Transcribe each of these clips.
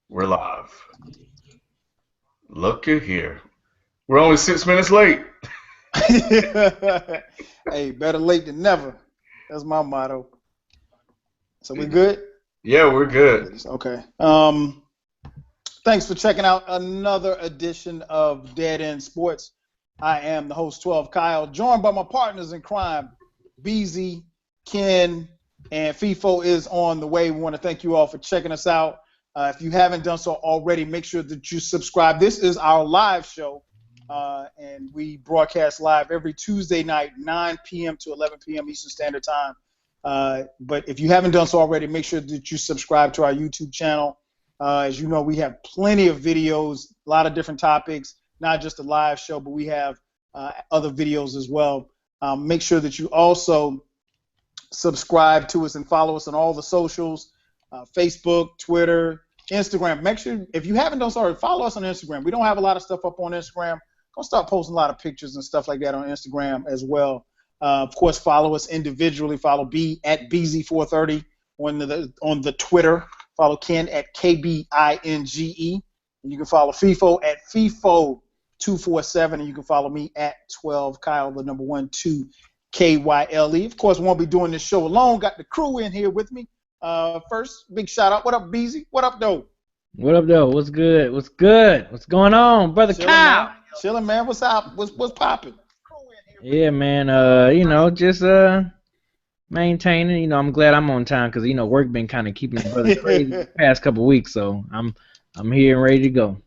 We're live. Look at here. We're only 6 minutes late. Hey, better late than never. That's my motto. So we good? Yeah, we're good. Okay. Thanks for checking out another edition of Dead End Sports. I am the host, 12 Kyle, joined by my partners in crime, BZ, Ken, and FIFO is on the way. We want to thank you all for checking us out. If you haven't done so already, make sure that you subscribe. This is our live show, and we broadcast live every Tuesday night, 9 p.m. to 11 p.m. Eastern Standard Time. But if you haven't done so already, make sure that you subscribe to our YouTube channel. As you know, we have plenty of videos, a lot of different topics, not just a live show, but we have other videos as well. Make sure that you also subscribe to us and follow us on all the socials, Facebook, Twitter, Instagram. Make sure, if you haven't done so already, follow us on Instagram. We don't have a lot of stuff up on Instagram. Go start posting a lot of pictures and stuff like that on Instagram as well. Of course, follow us individually. Follow B at BZ430 on the Twitter. Follow Ken at KBINGE. And you can follow FIFO at FIFO247. And you can follow me at 12 Kyle, the number 12 KYLE. Of course, we won't be doing this show alone. Got the crew in here with me. First, big shout out. What up, BZ? What up, though? What up, though? What's good? What's good? What's going on, brother Kyle? Chilling, man. What's up? What's popping? Yeah, man. Just maintaining. I'm glad I'm on time because work been kind of keeping me brother crazy the past couple weeks. So I'm here and ready to go.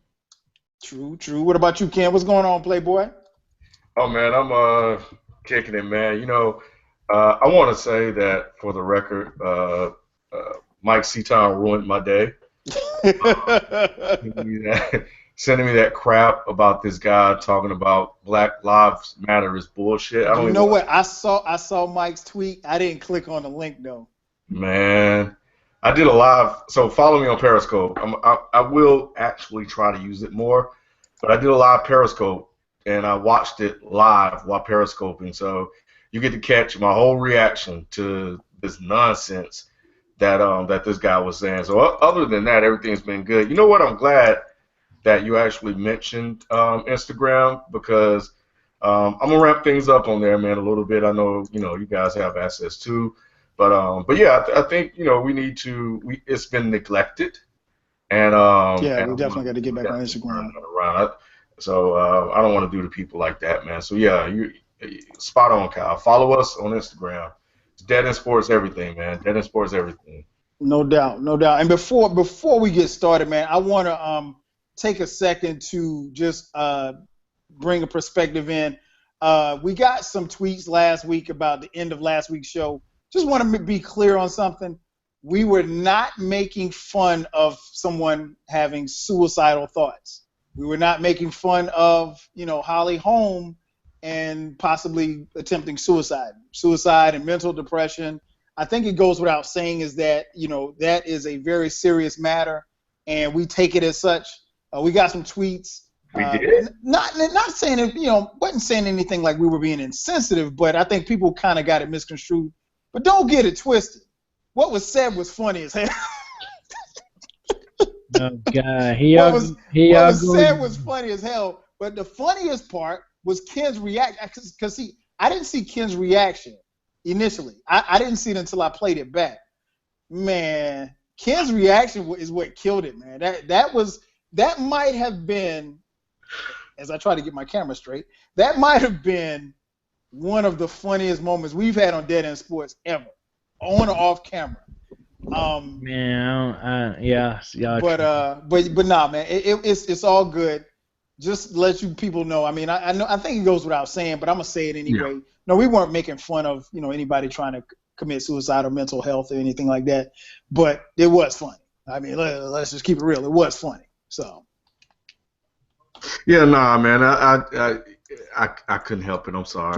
True. What about you, Ken? What's going on, Playboy? Oh man, I'm kicking it, man. I want to say that for the record, Mike Seaton ruined my day. Sending me that crap about this guy talking about Black Lives Matter is bullshit. You know what? I saw Mike's tweet. I didn't click on the link though. Man, I did a live. So follow me on Periscope. I will actually try to use it more, but I did a live Periscope and I watched it live while Periscoping. So you get to catch my whole reaction to this nonsense that this guy was saying. So other than that, everything's been good. You know what? I'm glad that you actually mentioned Instagram because I'm gonna wrap things up on there, man, a little bit. I know you guys have access too, but yeah, I think we need to. It's been neglected, and yeah, we definitely got to get back on Instagram. So I don't want to do to people like that, man. So yeah, you spot on, Kyle. Follow us on Instagram. It's Dead End Sports Everything, man. Dead End Sports Everything. No doubt. And before we get started, man, I want to take a second to just bring a perspective in. We got some tweets last week about the end of last week's show. Just want to be clear on something. We were not making fun of someone having suicidal thoughts. We were not making fun of, Holly Holm and possibly attempting suicide and mental depression. I think it goes without saying is that, that is a very serious matter, and we take it as such. We got some tweets. We did? Not saying it, wasn't saying anything like we were being insensitive, but I think people kind of got it misconstrued. But don't get it twisted. What was said was funny as hell. Oh God, what was said was funny as hell. But the funniest part was Ken's reaction, because I didn't see Ken's reaction initially. I didn't see it until I played it back. Man, Ken's reaction is what killed it, man. That might have been, as I try to get my camera straight, that might have been one of the funniest moments we've had on Dead End Sports ever, on or off camera. Man, yeah. But nah, man, it's all good. Just let you people know. I mean, I think it goes without saying, but I'm gonna say it anyway. Yeah. No, we weren't making fun of anybody trying to commit suicide or mental health or anything like that. But it was funny. I mean, let's just keep it real. It was funny. So. Yeah, nah, man. I couldn't help it. I'm sorry.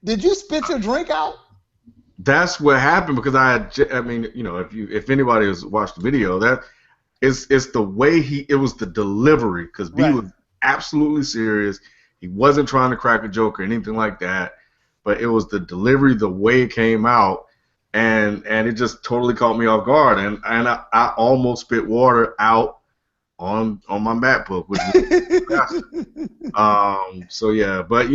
Did you spit your drink out? That's what happened because if anybody has watched the video, it's the way it was the delivery because B was absolutely serious. He wasn't trying to crack a joke or anything like that, but it was the delivery, the way it came out, and it just totally caught me off guard, and I almost spit water out on my MacBook, which so yeah, but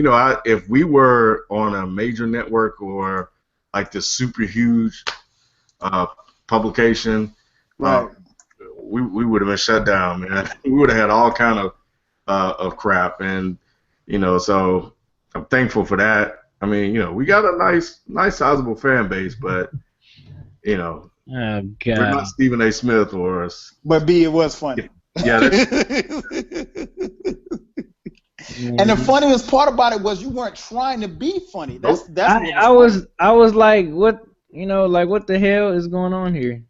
if we were on a major network or like this super huge publication, Right. we would have been shut down, man. We would have had all kind of crap, and so I'm thankful for that. I mean, we got a nice sizable fan base, but Oh we're God. not Stephen A. Smith or us. But B, it was funny. Yeah, And the funniest part about it was you weren't trying to be funny. That's I was like, what what the hell is going on here?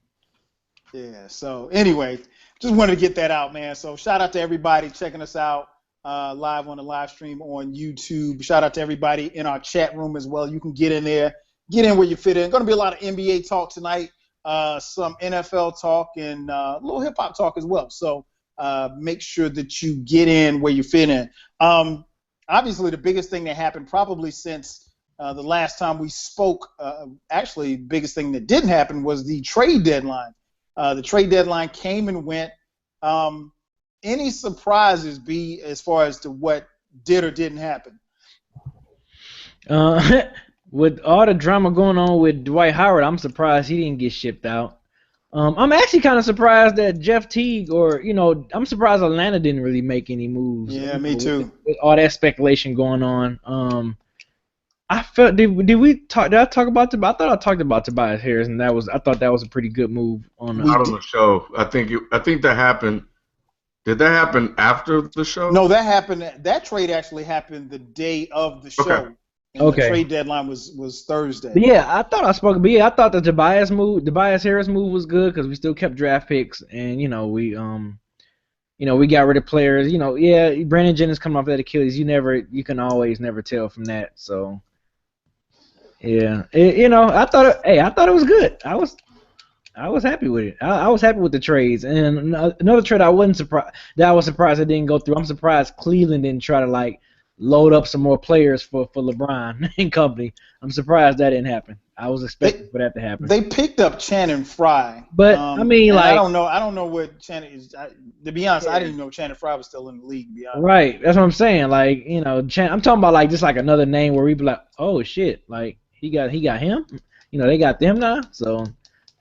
Yeah. So anyway, just wanted to get that out, man. So shout out to everybody checking us out live on the live stream on YouTube. Shout out to everybody in our chat room as well. You can get in there, get in where you fit in. Going to be a lot of NBA talk tonight, some NFL talk, and a little hip hop talk as well. So make sure that you get in where you fit in. Obviously, the biggest thing that happened probably since the last time we spoke, actually, the biggest thing that didn't happen was the trade deadline. The trade deadline came and went. Any surprises, B, as far as to what did or didn't happen? With all the drama going on with Dwight Howard, I'm surprised he didn't get shipped out. I'm actually kind of surprised that Jeff Teague, I'm surprised Atlanta didn't really make any moves. Yeah, me too. With all that speculation going on. I felt did I talk about Tobias? I thought I talked about Tobias Harris, and I thought that was a pretty good move on the show. I think that happened. Did that happen after the show? No, that happened. That trade actually happened the day of the show. Okay. And the trade deadline was Thursday. But yeah, I thought I spoke. But yeah, I thought the Tobias Harris move was good because we still kept draft picks, and we got rid of players. Brandon Jennings coming off that Achilles. You can always never tell from that. So yeah, I thought it was good. I was happy with it. I was happy with the trades. And another trade I was surprised it didn't go through. I'm surprised Cleveland didn't try to load up some more players for LeBron and company. I'm surprised that didn't happen. I was expecting for that to happen. They picked up Channing Frye. But I don't know what Channing is. To be honest, I didn't know Channing Frye was still in the league. To be honest. Right. That's what I'm saying. I'm talking about just another name where we be like, oh shit, he got him. They got them now. So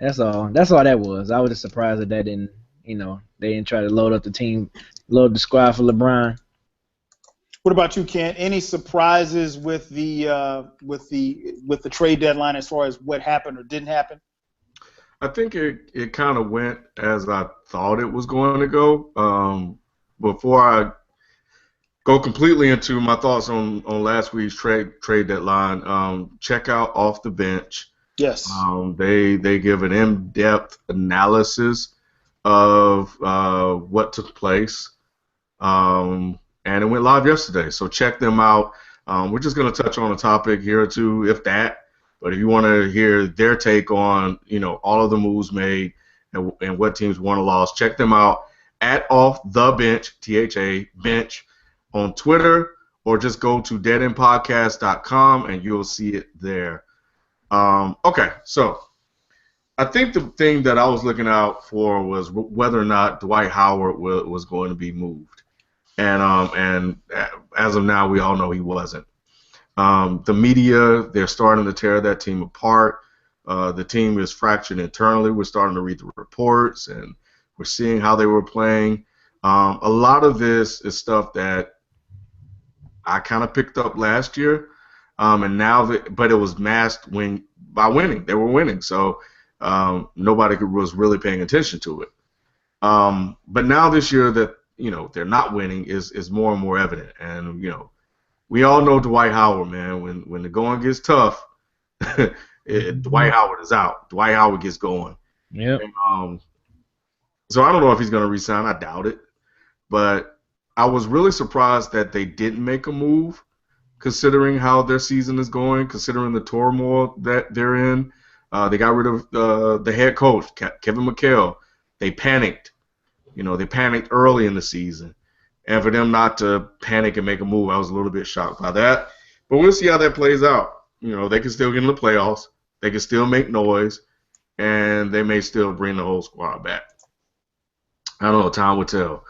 that's all that was. I was just surprised that didn't, they didn't try to load up the team, load the squad for LeBron. What about you, Ken? Any surprises with the trade deadline as far as what happened or didn't happen? I think it kind of went as I thought it was going to go. Before I go completely into my thoughts on last week's trade deadline, check out Off the Bench. Yes. They give an in-depth analysis of what took place. And it went live yesterday, so check them out. We're just going to touch on a topic here or two, if that. But if you want to hear their take on, all of the moves made and what teams won or lost, check them out at Off the Bench, THA Bench, on Twitter, or just go to deadendpodcast.com and you'll see it there. Okay, so I think the thing that I was looking out for was whether or not Dwight Howard was going to be moved. And as of now, we all know he wasn't. The media, they're starting to tear that team apart. The team is fractured internally. We're starting to read the reports, and we're seeing how they were playing. A lot of this is stuff that I kind of picked up last year, and but it was masked by winning. They were winning, so nobody was really paying attention to it. But now this year that they're not winning is more and more evident. And, we all know Dwight Howard, man. When the going gets tough, Dwight Howard is out. Dwight Howard gets going. Yeah. So I don't know if he's going to resign. I doubt it. But I was really surprised that they didn't make a move, considering how their season is going, considering the turmoil that they're in. They got rid of the head coach, Kevin McHale. They panicked. They panicked early in the season. And for them not to panic and make a move, I was a little bit shocked by that. But we'll see how that plays out. They can still get in the playoffs. They can still make noise, and they may still bring the whole squad back. I don't know. Time will tell.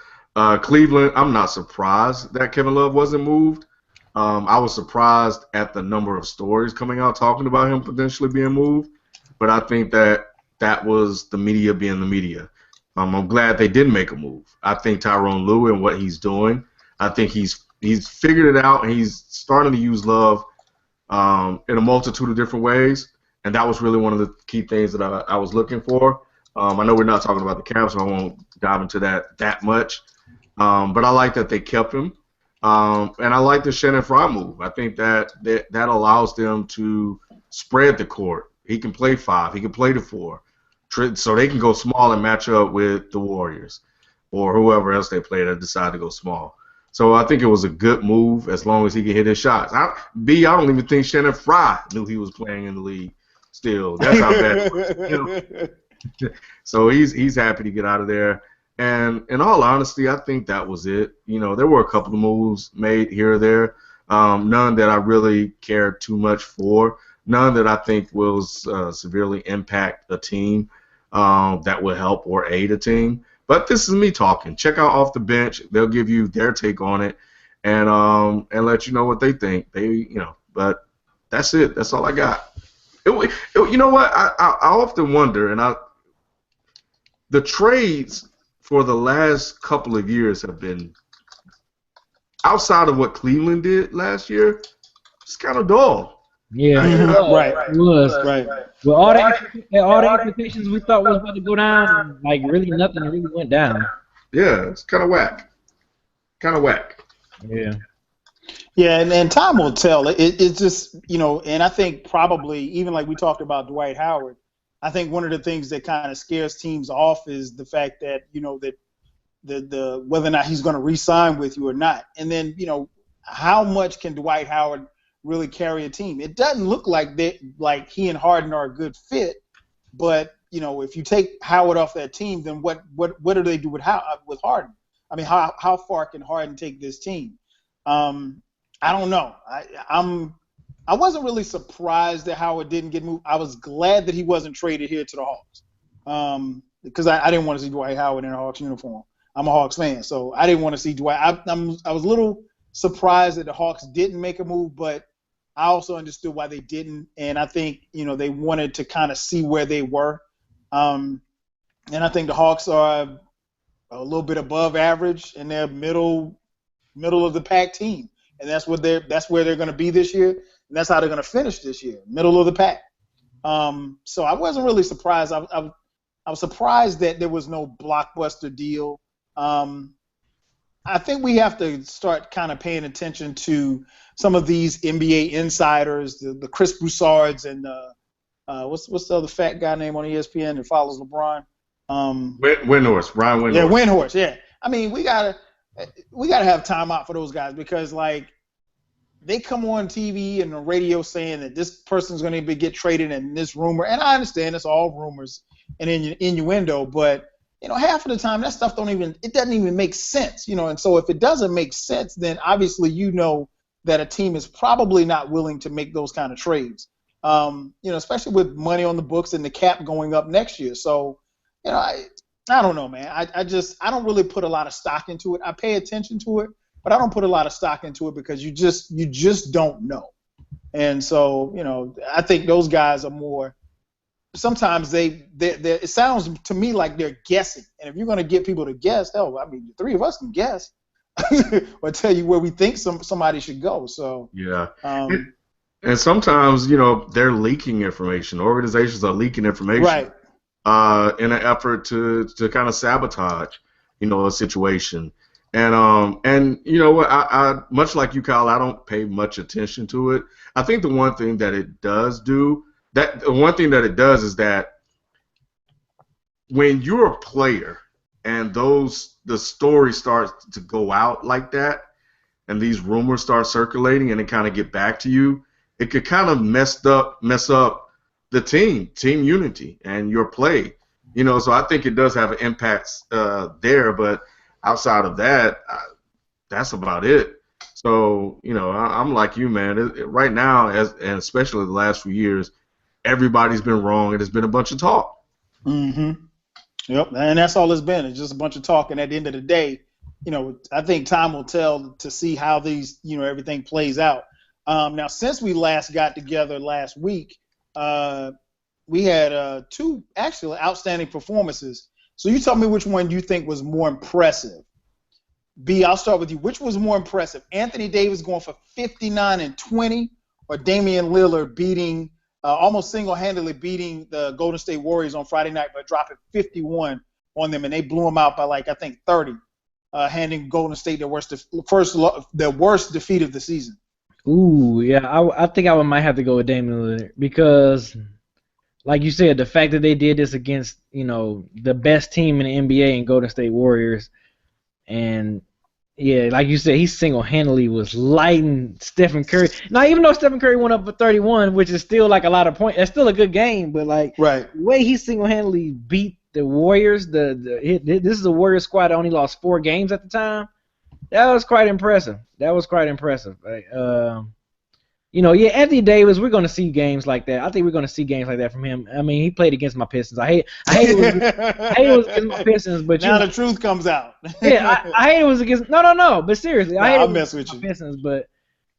Cleveland, I'm not surprised that Kevin Love wasn't moved. I was surprised at the number of stories coming out talking about him potentially being moved, but I think that was the media being the media. I'm glad they didn't make a move. I think Tyronn Lue and what he's doing, I think he's figured it out, and he's starting to use Love in a multitude of different ways, and that was really one of the key things that I was looking for. I know we're not talking about the Cavs, so I won't dive into that much, but I like that they kept him. And I like the Shannon Fry move. I think that allows them to spread the court. He can play 5. He can play the 4. So they can go small and match up with the Warriors or whoever else they play that decide to go small. So I think it was a good move as long as he can hit his shots. I don't even think Shannon Fry knew he was playing in the league still. That's how bad it was. You know? So he's happy to get out of there. And in all honesty, I think that was it. You know, there were a couple of moves made here or there, none that I really cared too much for, none that I think will severely impact a team that will help or aid a team. But this is me talking. Check out Off the Bench. They'll give you their take on it and let you know what they think. But that's it. That's all I got. You know what? I often wonder, and the trades for the last couple of years have been, outside of what Cleveland did last year, it's kind of dull. Yeah, right. It was. Right. Well, all the expectations we thought was about to go down, like really nothing really went down. Yeah, it's kind of whack. Yeah. Yeah, and time will tell. It's just, and I think probably, even like we talked about Dwight Howard, I think one of the things that kind of scares teams off is the fact that, that the whether or not he's going to re-sign with you or not. And then, how much can Dwight Howard really carry a team? It doesn't look like he and Harden are a good fit, but, if you take Howard off that team, then what do they do with Harden? I mean, how far can Harden take this team? I don't know. I wasn't really surprised that Howard didn't get moved. I was glad that he wasn't traded here to the Hawks because I didn't want to see Dwight Howard in a Hawks uniform. I'm a Hawks fan, so I didn't want to see Dwight. I was a little surprised that the Hawks didn't make a move, but I also understood why they didn't, and I think they wanted to kind of see where they were. And I think the Hawks are a little bit above average, and they're middle of the pack team, and that's where they're going to be this year. And that's how they're going to finish this year, middle of the pack. So I wasn't really surprised. I was surprised that there was no blockbuster deal. I think we have to start kind of paying attention to some of these NBA insiders, the Chris Broussards and what's the other fat guy name on ESPN that follows LeBron? Windhorst, Ryan Windhorst. Yeah, Windhorst. Yeah. I mean, we gotta have time out for those guys because they come on TV and the radio saying that this person's going to get traded and this rumor, and I understand it's all rumors and innuendo, but half of the time that stuff doesn't even make sense, and so if it doesn't make sense, then obviously that a team is probably not willing to make those kind of trades, especially with money on the books and the cap going up next year. So, I don't know, man. I don't really put a lot of stock into it. I pay attention to it, but I don't put a lot of stock into it because you just don't know. And so, I think those guys are more. Sometimes it sounds to me like they're guessing. And if you're going to get people to guess, hell, I mean, the three of us can guess or tell you where we think somebody should go. So yeah. And sometimes, they're leaking information. Organizations are leaking information. Right. In an effort to kind of sabotage, a situation. And you know what? I much like you, Kyle, I don't pay much attention to it. I think the one thing that it does is that when you're a player and the story starts to go out like that, and these rumors start circulating and it kind of get back to you, it could kind of mess up the team unity and your play. So I think it does have an impact there, but outside of that, that's about it. So, I'm like you, man. Right now, and especially the last few years, everybody's been wrong and it's been a bunch of talk. Mm-hmm. Yep, and that's all it's been. It's just a bunch of talk. And at the end of the day, I think time will tell to see how these, everything plays out. Now, since we last got together last week, we had two actually outstanding performances. So you tell me which one you think was more impressive. B, I'll start with you. Which was more impressive? Anthony Davis going for 59 and 20, or Damian Lillard beating, almost single-handedly beating the Golden State Warriors on Friday night by dropping 51 on them, and they blew them out by I think 30, handing Golden State their worst defeat of the season. Ooh, yeah, I think I might have to go with Damian Lillard because, like you said, the fact that they did this against the best team in the NBA and Golden State Warriors, and yeah, like you said, he single-handedly was lighting Stephen Curry. Now, even though Stephen Curry went up for 31, which is still a lot of points, that's still a good game. But right. The way he single-handedly beat the Warriors, this is a Warriors squad that only lost 4 games at the time. That was quite impressive. Anthony Davis, we're going to see games like that. I think we're going to see games like that from him. I mean, he played against my Pistons. I hate it was against my Pistons, but now the truth comes out. Yeah, I hate it was against. No. But seriously, I'll mess with you. Pistons, but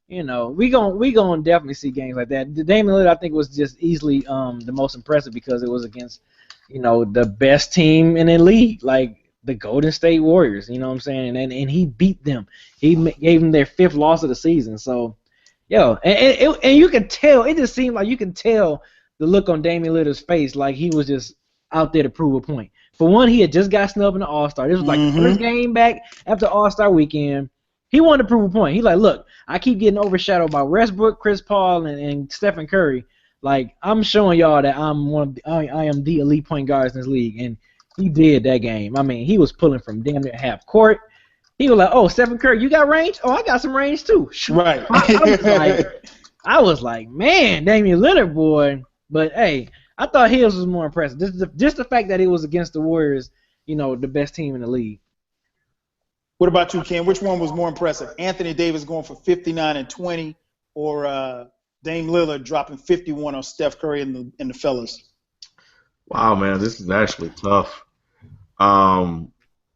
we gonna definitely see games like that. Damian Lillard, I think, was just easily the most impressive because it was against the best team in the league, like the Golden State Warriors. You know what I'm saying? And he beat them. He gave them their 5th loss of the season. So. And you can tell, it just seemed like you can tell the look on Damian Lillard's face, like he was just out there to prove a point. For one, he had just got snubbed in the All-Star. This was the first game back after All-Star weekend. He wanted to prove a point. He's like, look, I keep getting overshadowed by Westbrook, Chris Paul, and Stephen Curry. Like, I'm showing y'all that I am the elite point guards in this league. And he did that game. I mean, he was pulling from damn near half court. He was like, oh, Stephen Curry, you got range? Oh, I got some range too. Right. I was like, man, Damian Lillard, boy. But, hey, I thought his was more impressive. Just the fact that it was against the Warriors, the best team in the league. What about you, Ken? Which one was more impressive? Anthony Davis going for 59 and 20, or Dame Lillard dropping 51 on Steph Curry and the fellas? Wow, man, this is actually tough.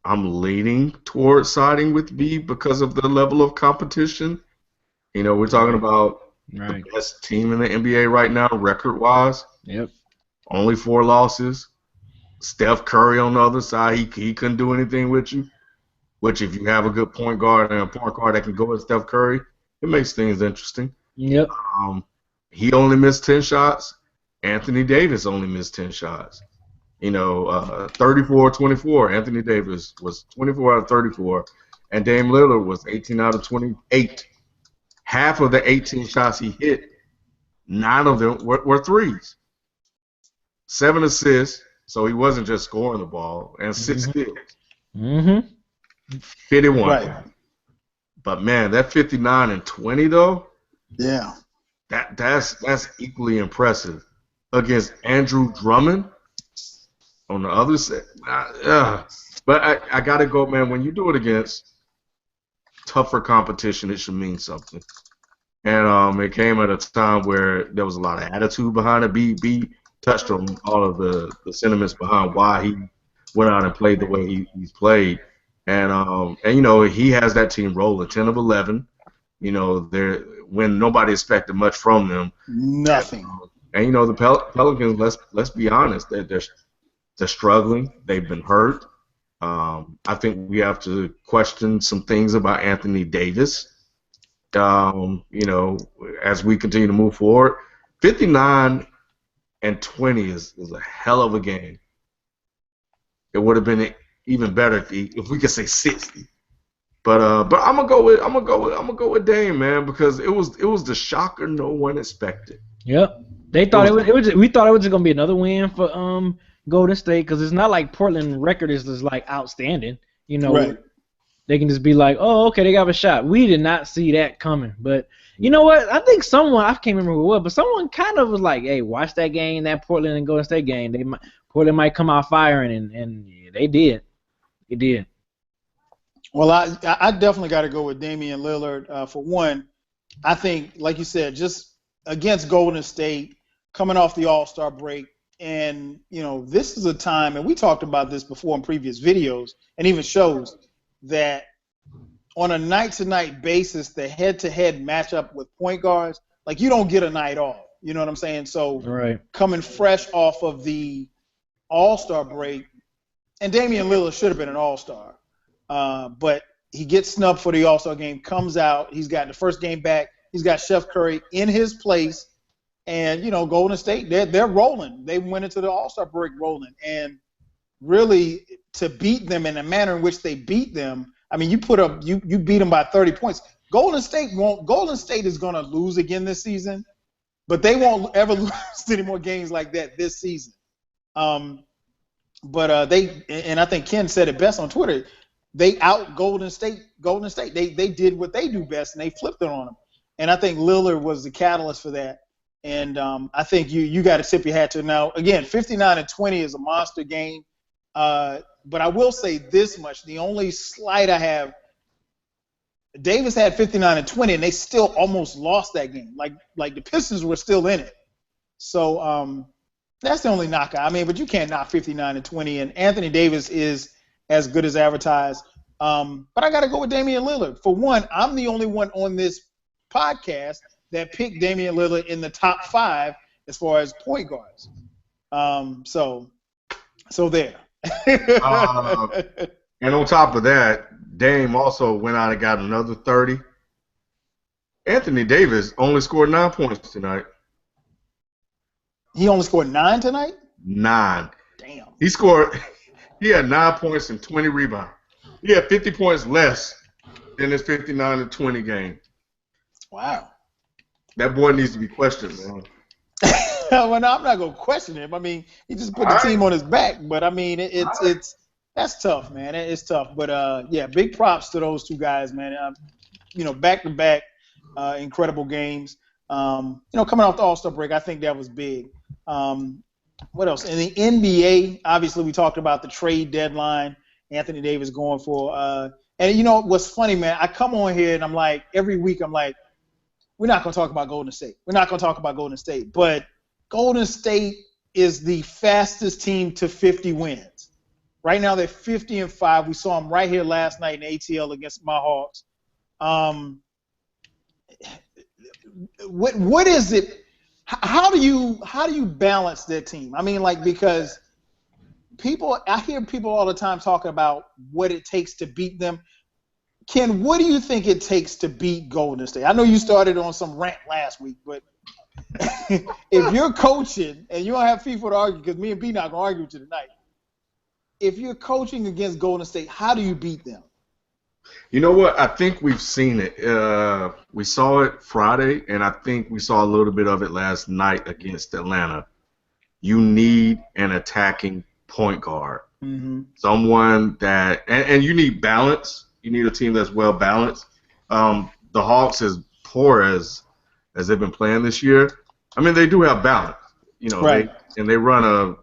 I'm leaning towards siding with B because of the level of competition. We're talking about the best team in the NBA right now, record-wise. Yep. Only 4 losses. Steph Curry on the other side, he couldn't do anything with you. Which, if you have a good point guard and a point guard that can go with Steph Curry, it makes things interesting. Yep. He only missed 10 shots. Anthony Davis only missed 10 shots. 34-24. Anthony Davis was 24 out of 34, and Dame Lillard was 18 out of 28. Half of the 18 shots he hit, 9 of them were threes. 7 assists, so he wasn't just scoring the ball, and 6 steals. 51. Right. But man, that 59 and 20 though. Yeah. That's equally impressive against Andrew Drummond. On the other side, but I gotta go, man. When you do it against tougher competition, it should mean something. And it came at a time where there was a lot of attitude behind it. B touched on all of the sentiments behind why he went out and played the way he's played. And he has that team rolling 10 of 11. They're when nobody expected much from them. Nothing. And the Pelicans. Let's be honest. They're struggling. They've been hurt. I think we have to question some things about Anthony Davis. As we continue to move forward, 59 and 20 is a hell of a game. It would have been even better if we could say 60. But I'm gonna go with Dame, man, because it was the shocker no one expected. Yep. They thought we thought it was just gonna be another win for Golden State, because it's not like Portland record is just outstanding. Right. They can just be like, oh, okay, they got a shot. We did not see that coming. But you know what? I think someone, I can't remember who it was, but someone kind of was like, hey, watch that game, that Portland and Golden State game. Portland might come out firing, and they did. They did. Well, I definitely got to go with Damian Lillard. For one, I think, like you said, just against Golden State, coming off the All-Star break. And, this is a time, and we talked about this before in previous videos and even shows, that on a night-to-night basis, the head-to-head matchup with point guards, like, you don't get a night off. You know what I'm saying? So Right. coming fresh off of the All-Star break, and Damian Lillard should have been an All-Star, but he gets snubbed for the All-Star game, comes out, he's got the first game back, he's got Steph Curry in his place, and, Golden State, they're rolling. They went into the All-Star break rolling, and really to beat them in the manner in which they beat them, I mean, you beat them by 30 points. Golden State is going to lose again this season, but they won't ever lose any more games like that this season. But and I think Ken said it best on Twitter, they out Golden State. They did what they do best, and they flipped it on them. And I think Lillard was the catalyst for that. And I think you got to tip your hat to. Now, again, 59-20 is a monster game. But I will say this much: the only slight I have, Davis had 59-20, and they still almost lost that game. Like the Pistons were still in it. So that's the only knockout. I mean, but you can't knock 59-20, and Anthony Davis is as good as advertised. But I got to go with Damian Lillard. For one, I'm the only one on this podcast that picked Damian Lillard in the top 5 as far as point guards. So there. And on top of that, Dame also went out and got another 30. Anthony Davis only scored 9 points tonight. He only scored 9 tonight? 9. Damn. He had 9 points and 20 rebounds. He had 50 points less than his 59-20 game. Wow. That boy needs to be questioned, man. Well, no, I'm not gonna question him. I mean, he just put the team on his back. But I mean, that's tough, man. It's tough. But yeah, big props to those two guys, man. Back to back, incredible games. Coming off the All-Star break, I think that was big. What else? In the NBA, obviously, we talked about the trade deadline. Anthony Davis going for. And what's funny, man? I come on here and I'm like, every week I'm like, we're not gonna talk about Golden State. We're not gonna talk about Golden State, but Golden State is the fastest team to 50 wins. Right now they're 50-5. We saw them right here last night in ATL against my Hawks. What is it? How do you balance that team? I mean, because I hear people all the time talking about what it takes to beat them. Ken, what do you think it takes to beat Golden State? I know you started on some rant last week, but if you're coaching, and you don't have people to argue, because me and B not going to argue with you tonight, if you're coaching against Golden State, how do you beat them? You know what? I think we've seen it. We saw it Friday, and I think we saw a little bit of it last night against Atlanta. You need an attacking point guard. Mm-hmm. Someone that – and you need balance. You need a team that's well balanced. The Hawks, as poor as they've been playing this year, I mean, they do have balance. Right. They run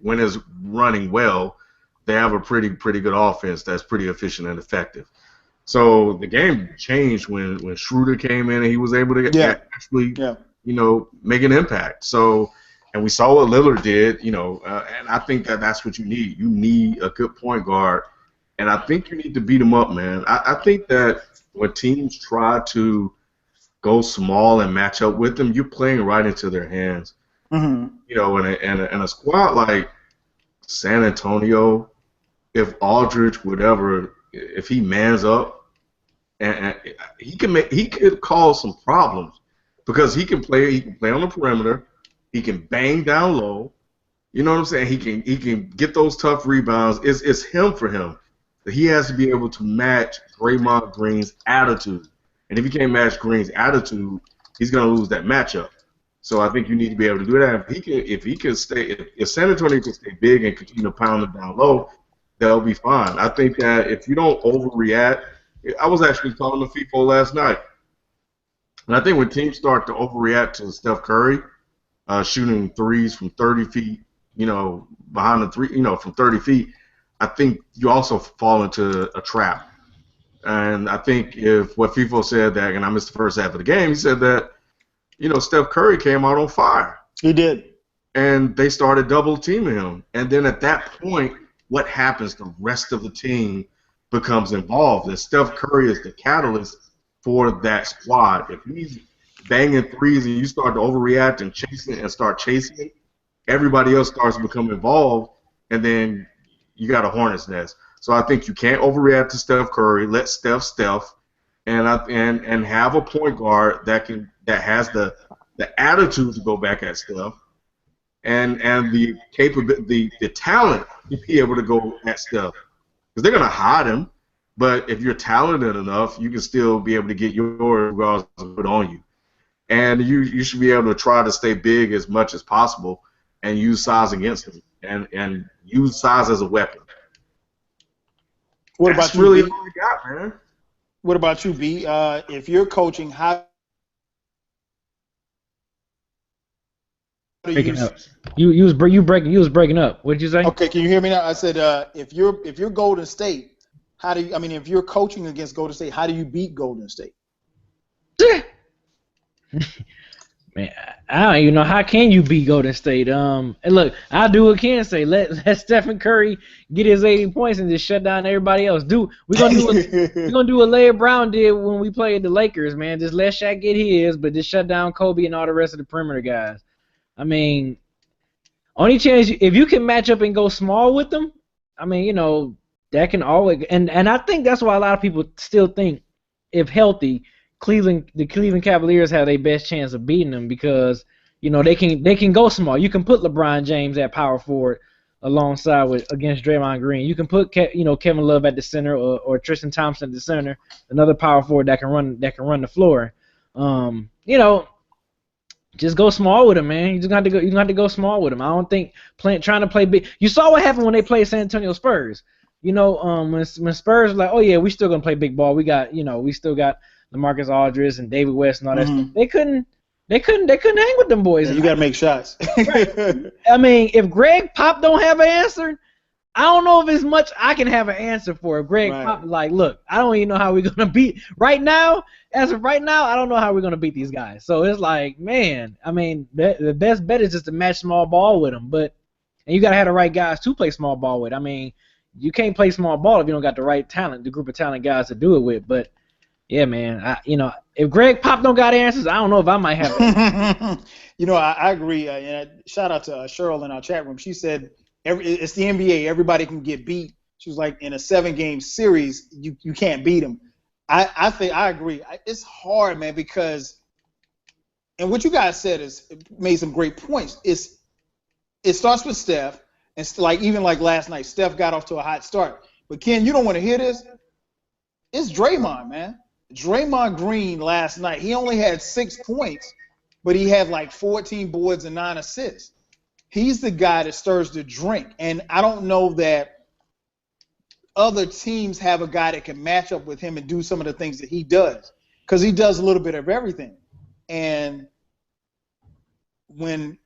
when it's running well, they have a pretty good offense that's pretty efficient and effective. So the game changed when Schroeder came in and he was able to actually make an impact. So, and we saw what Lillard did, and I think that's what you need. You need a good point guard, and I think you need to beat them up, man. I think that when teams try to go small and match up with them, you're playing right into their hands. Mm-hmm. And a squad like San Antonio, if Aldridge if he mans up, and he could cause some problems because he can play on the perimeter, he can bang down low, you know what I'm saying? He can get those tough rebounds. It's him for him. He has to be able to match Draymond Green's attitude, and if he can't match Green's attitude, he's gonna lose that matchup. So I think you need to be able to do that. If San Antonio can stay big and continue to pound them down low, they'll be fine. I think that if you don't overreact, I was actually talking to FIFO last night, and I think when teams start to overreact to Steph Curry shooting threes from 30 feet, behind the three, from 30 feet, I think you also fall into a trap. And I think if what FIFO said that, and I missed the first half of the game, he said that, Steph Curry came out on fire. He did. And they started double teaming him. And then at that point, what happens? The rest of the team becomes involved. And Steph Curry is the catalyst for that squad. If he's banging threes and you start to overreact and start chasing, everybody else starts to become involved, and then you got a hornet's nest. So I think you can't overreact to Steph Curry. Let Steph, and have a point guard that has the attitude to go back at Steph, and the talent to be able to go at Steph, because they're gonna hide him. But if you're talented enough, you can still be able to get yours regardless of put on you. And you should be able to try to stay big as much as possible and use size against them, and use size as a weapon. What That's about you, really B? all I got, man. What about you, B? If you're coaching, how do Breaking up. You was breaking up. What did you say? Okay, can you hear me now? I said if you're Golden State, if you're coaching against Golden State, how do you beat Golden State? Man, I don't even know how can you beat Golden State. And look, I'll do what Ken say. Let Stephen Curry get his 80 points and just shut down everybody else. We're gonna do what Larry Brown did when we played the Lakers, man. Just let Shaq get his, but just shut down Kobe and all the rest of the perimeter guys. I mean, only chance if you can match up and go small with them, I mean, that can always and I think that's why a lot of people still think, if healthy, the Cleveland Cavaliers have their best chance of beating them, because they can go small. You can put LeBron James at power forward alongside against Draymond Green. You can put Kevin Love at the center, or Tristan Thompson at the center, another power forward that can run the floor. Just go small with him, man. You have to go small with him. I don't think trying to play big. You saw what happened when they played San Antonio Spurs. When Spurs were like, oh yeah, we still gonna play big ball. We still got LaMarcus Aldridge and David West and all that stuff. They couldn't hang with them boys. Yeah, you gotta make shots. Right. I mean, if Greg Pop don't have an answer, I don't know if it's much I can have an answer for. If Greg Pop like, look, I don't even know how we're gonna beat right now. As of right now, I don't know how we're gonna beat these guys. So it's like, man, I mean, the best bet is just to match small ball with them. And you gotta have the right guys to play small ball with. I mean, you can't play small ball if you don't got the right talent, the group of talent guys to do it with. But yeah, man, if Greg Pop don't got answers, I don't know if I might have. I agree. And shout out to Cheryl in our chat room. She said it's the NBA. Everybody can get beat. She was like, in a 7-game series, you can't beat them. I agree. It's hard, man, because, and what you guys said made some great points. It starts with Steph, and even like last night, Steph got off to a hot start. But Ken, you don't want to hear this. It's Draymond, man. Draymond Green last night, he only had 6 points, but he had like 14 boards and 9 assists. He's the guy that stirs the drink. And I don't know that other teams have a guy that can match up with him and do some of the things that he does, because he does a little bit of everything. And when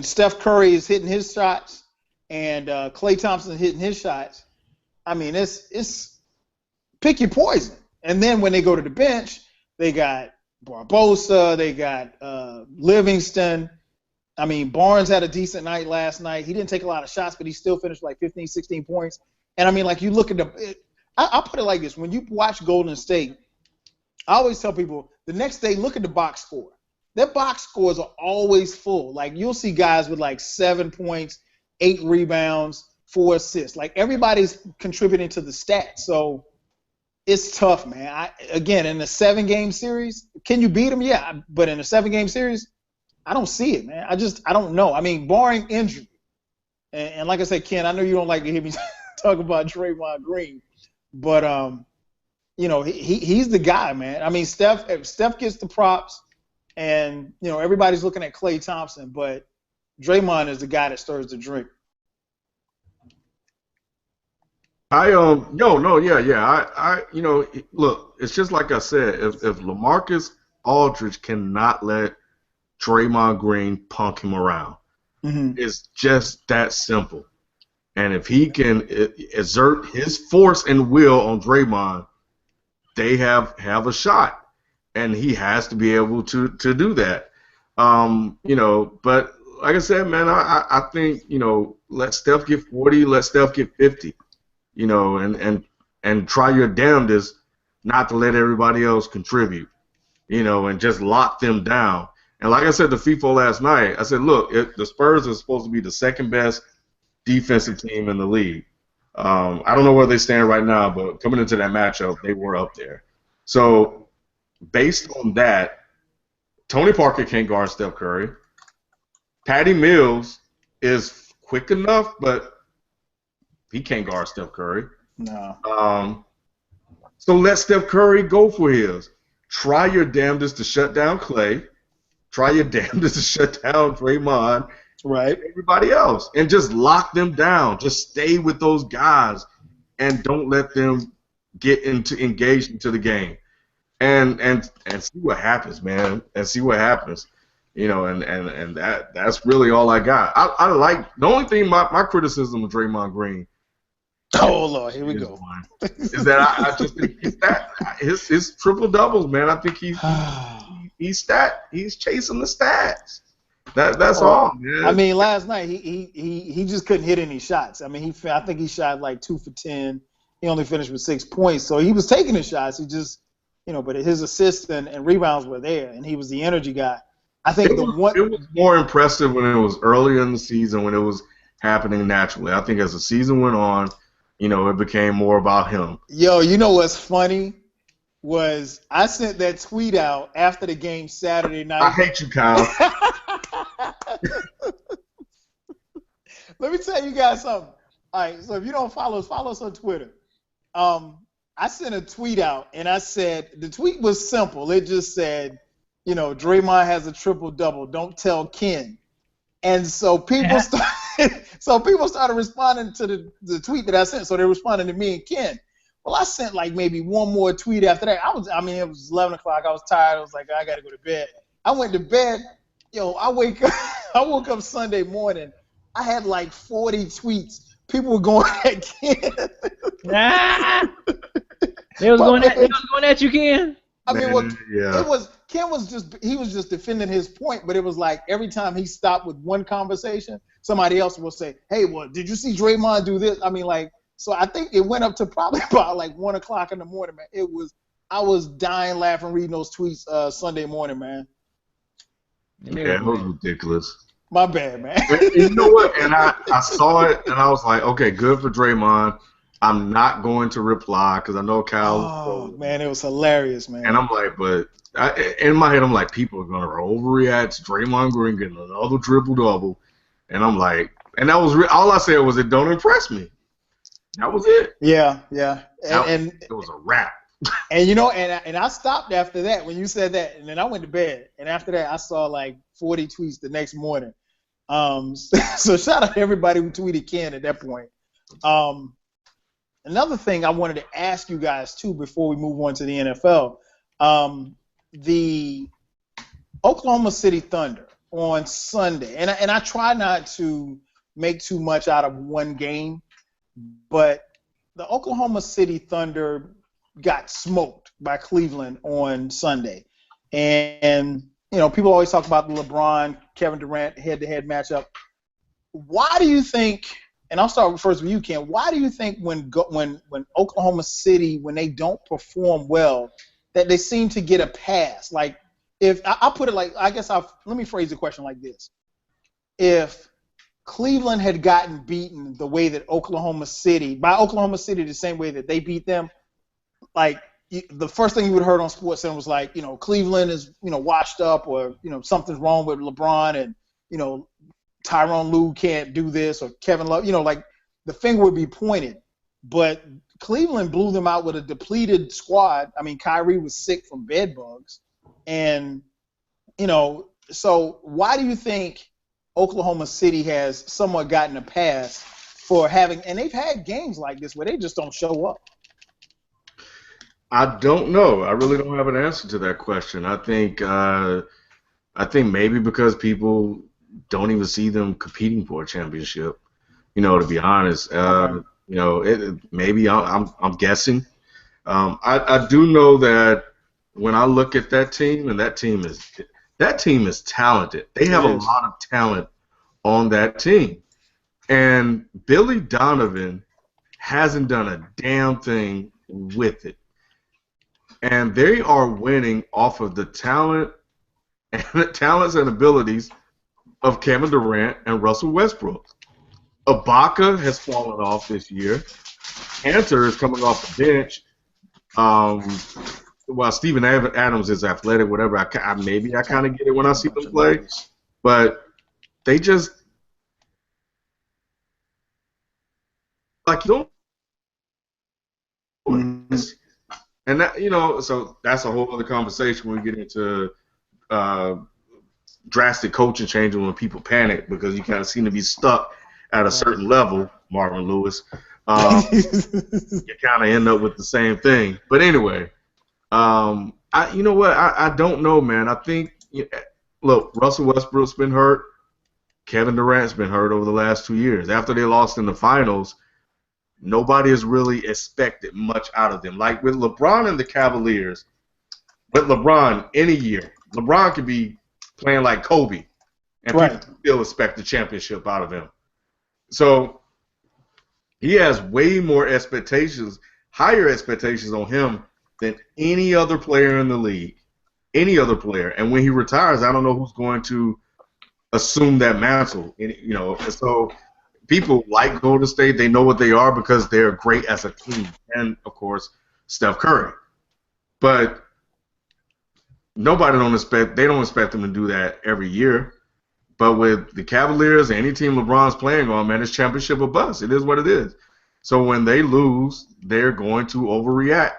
Steph Curry is hitting his shots and Klay Thompson is hitting his shots, I mean, it's pick your poison. And then when they go to the bench, they got Barbosa, they got Livingston. I mean, Barnes had a decent night last night. He didn't take a lot of shots, but he still finished like 15, 16 points. And I mean, like, you look at I'll put it like this. When you watch Golden State, I always tell people the next day, look at the box score. Their box scores are always full. Like, you'll see guys with like 7 points, 8 rebounds, 4 assists. Like, everybody's contributing to the stats. So it's tough, man. Again, in a 7-game series, can you beat them? Yeah, but in a 7-game series, I don't see it, man. I don't know. I mean, barring injury, and like I said, Ken, I know you don't like to hear me talk about Draymond Green, but he's the guy, man. I mean, Steph gets the props, and everybody's looking at Klay Thompson, but Draymond is the guy that stirs the drink. Look, it's just like I said, if LaMarcus Aldridge cannot let Draymond Green punk him around, it's just that simple. And if he can exert his force and will on Draymond, they have a shot, and he has to be able to do that. But like I said, man, I think, let Steph get 40, let Steph get 50, and try your damnedest not to let everybody else contribute, and just lock them down. And like I said to FIFO last night, I said, look, the Spurs are supposed to be the second best defensive team in the league. I don't know where they stand right now, but coming into that matchup, they were up there. So based on that, Tony Parker can't guard Steph Curry. Patty Mills is quick enough, but he can't guard Steph Curry. No. So let Steph Curry go for his. Try your damnedest to shut down Clay. Try your damnedest to shut down Draymond. Right. Everybody else. And just lock them down. Just stay with those guys and don't let them get engaged into the game. And see what happens, man. And see what happens. And that's really all I got. I like the only thing my criticism of Draymond Green. Oh Lord, here we go. Is that I just think his triple doubles, man. I think he's chasing the stats. That's all, man. I mean, last night he just couldn't hit any shots. I mean, I think he shot like 2 for 10. He only finished with 6 points, so he was taking his shots. He just, but his assists and rebounds were there, and he was the energy guy. I think it was more impressive when it was earlier in the season when it was happening naturally. I think as the season went on, it became more about him. Yo, you know what's funny was I sent that tweet out after the game Saturday night. I hate you, Kyle. Let me tell you guys something. All right, so if you don't follow us on Twitter. I sent a tweet out, and I said, the tweet was simple. It just said, Draymond has a triple-double. Don't tell Ken. And so people started responding to the tweet that I sent. So they're responding to me and Ken. Well, I sent like maybe one more tweet after that. It was 11 o'clock. I was tired. I was like, I got to go to bed. I went to bed. I woke up Sunday morning. I had like 40 tweets. People were going at Ken. They was going at you, Ken. I mean, Ken was just defending his point, but it was like every time he stopped with one conversation, somebody else will say, "Hey, well, did you see Draymond do this?" I mean, so I think it went up to probably about like 1 o'clock in the morning, man. I was dying laughing reading those tweets Sunday morning, man. Yeah, it was ridiculous. My bad, man. You know what? And I saw it, and I was like, okay, good for Draymond. I'm not going to reply because I know Kyle. Oh, man, it was hilarious, man. And I'm like, but in my head, I'm like, people are going to overreact to Draymond Green getting another triple-double. And I'm like, and that was all I said was, it don't impress me. That was it. Yeah. And it was a wrap. And, and I stopped after that when you said that. And then I went to bed. And after that, I saw like 40 tweets the next morning. So shout out to everybody who tweeted Ken at that point. Another thing I wanted to ask you guys, too, before we move on to the NFL, the Oklahoma City Thunder on Sunday, and I try not to make too much out of one game, but the Oklahoma City Thunder got smoked by Cleveland on Sunday. And people always talk about the LeBron, Kevin Durant head-to-head matchup. Why do you think – and I'll start first with you, Ken. Why do you think when Oklahoma City, when they don't perform well, that they seem to get a pass? Like, if I'll put it like, let me phrase the question like this. If Cleveland had gotten beaten the way that Oklahoma City the same way that they beat them, like the first thing you would have heard on SportsCenter was like, Cleveland is, washed up, or, something's wrong with LeBron, and, Tyronn Lue can't do this, or Kevin Love, like the finger would be pointed. But Cleveland blew them out with a depleted squad. I mean, Kyrie was sick from bed bugs. And, so why do you think Oklahoma City has somewhat gotten a pass for having, and they've had games like this where they just don't show up? I don't know. I really don't have an answer to that question. I think maybe because people don't even see them competing for a championship. To be honest, maybe I'm guessing. I do know that when I look at that team, and that team is talented. They have a lot of talent on that team. And Billy Donovan hasn't done a damn thing with it. And they are winning off of the talents and abilities of Kevin Durant and Russell Westbrook. Ibaka has fallen off this year. Hunter is coming off the bench. While Steven Adams is athletic, whatever, I kind of get it when I see them play. But they just don't. And that, so that's a whole other conversation when we get into drastic coaching changes when people panic because you kind of seem to be stuck at a certain level, Marvin Lewis. You kind of end up with the same thing. But anyway, you know what? I don't know, man. I think, look, Russell Westbrook's been hurt. Kevin Durant's been hurt over the last 2 years. After they lost in the finals, nobody has really expected much out of them. Like with LeBron and the Cavaliers, with LeBron any year, LeBron could be playing like Kobe, and people still expect the championship out of him. So he has way more expectations, higher expectations on him than any other player in the league, any other player. And when he retires, I don't know who's going to assume that mantle. So people like Golden State. They know what they are because they're great as a team, and of course Steph Curry. But they don't expect them to do that every year. But with the Cavaliers, any team LeBron's playing on, man, it's championship or bust. It is what it is. So when they lose, they're going to overreact.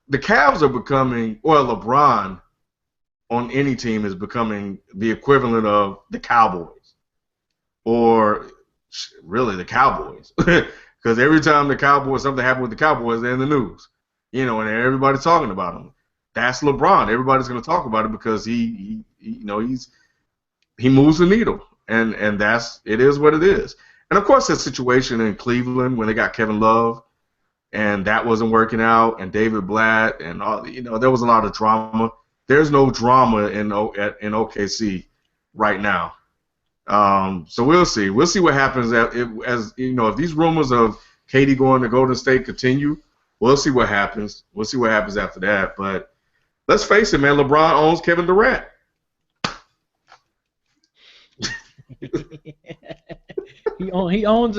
The Cavs are becoming, LeBron on any team is becoming the equivalent of the Cowboys, or really the Cowboys, because every time something happened with the Cowboys, they're in the news, and everybody's talking about them. That's LeBron. Everybody's going to talk about it because he moves the needle, and it is what it is. And of course, the situation in Cleveland when they got Kevin Love, and that wasn't working out, and David Blatt, and all, there was a lot of drama. There's no drama in OKC right now. So we'll see. We'll see what happens if these rumors of KD going to Golden State continue. We'll see what happens. We'll see what happens after that. But let's face it, man. LeBron owns Kevin Durant. He owns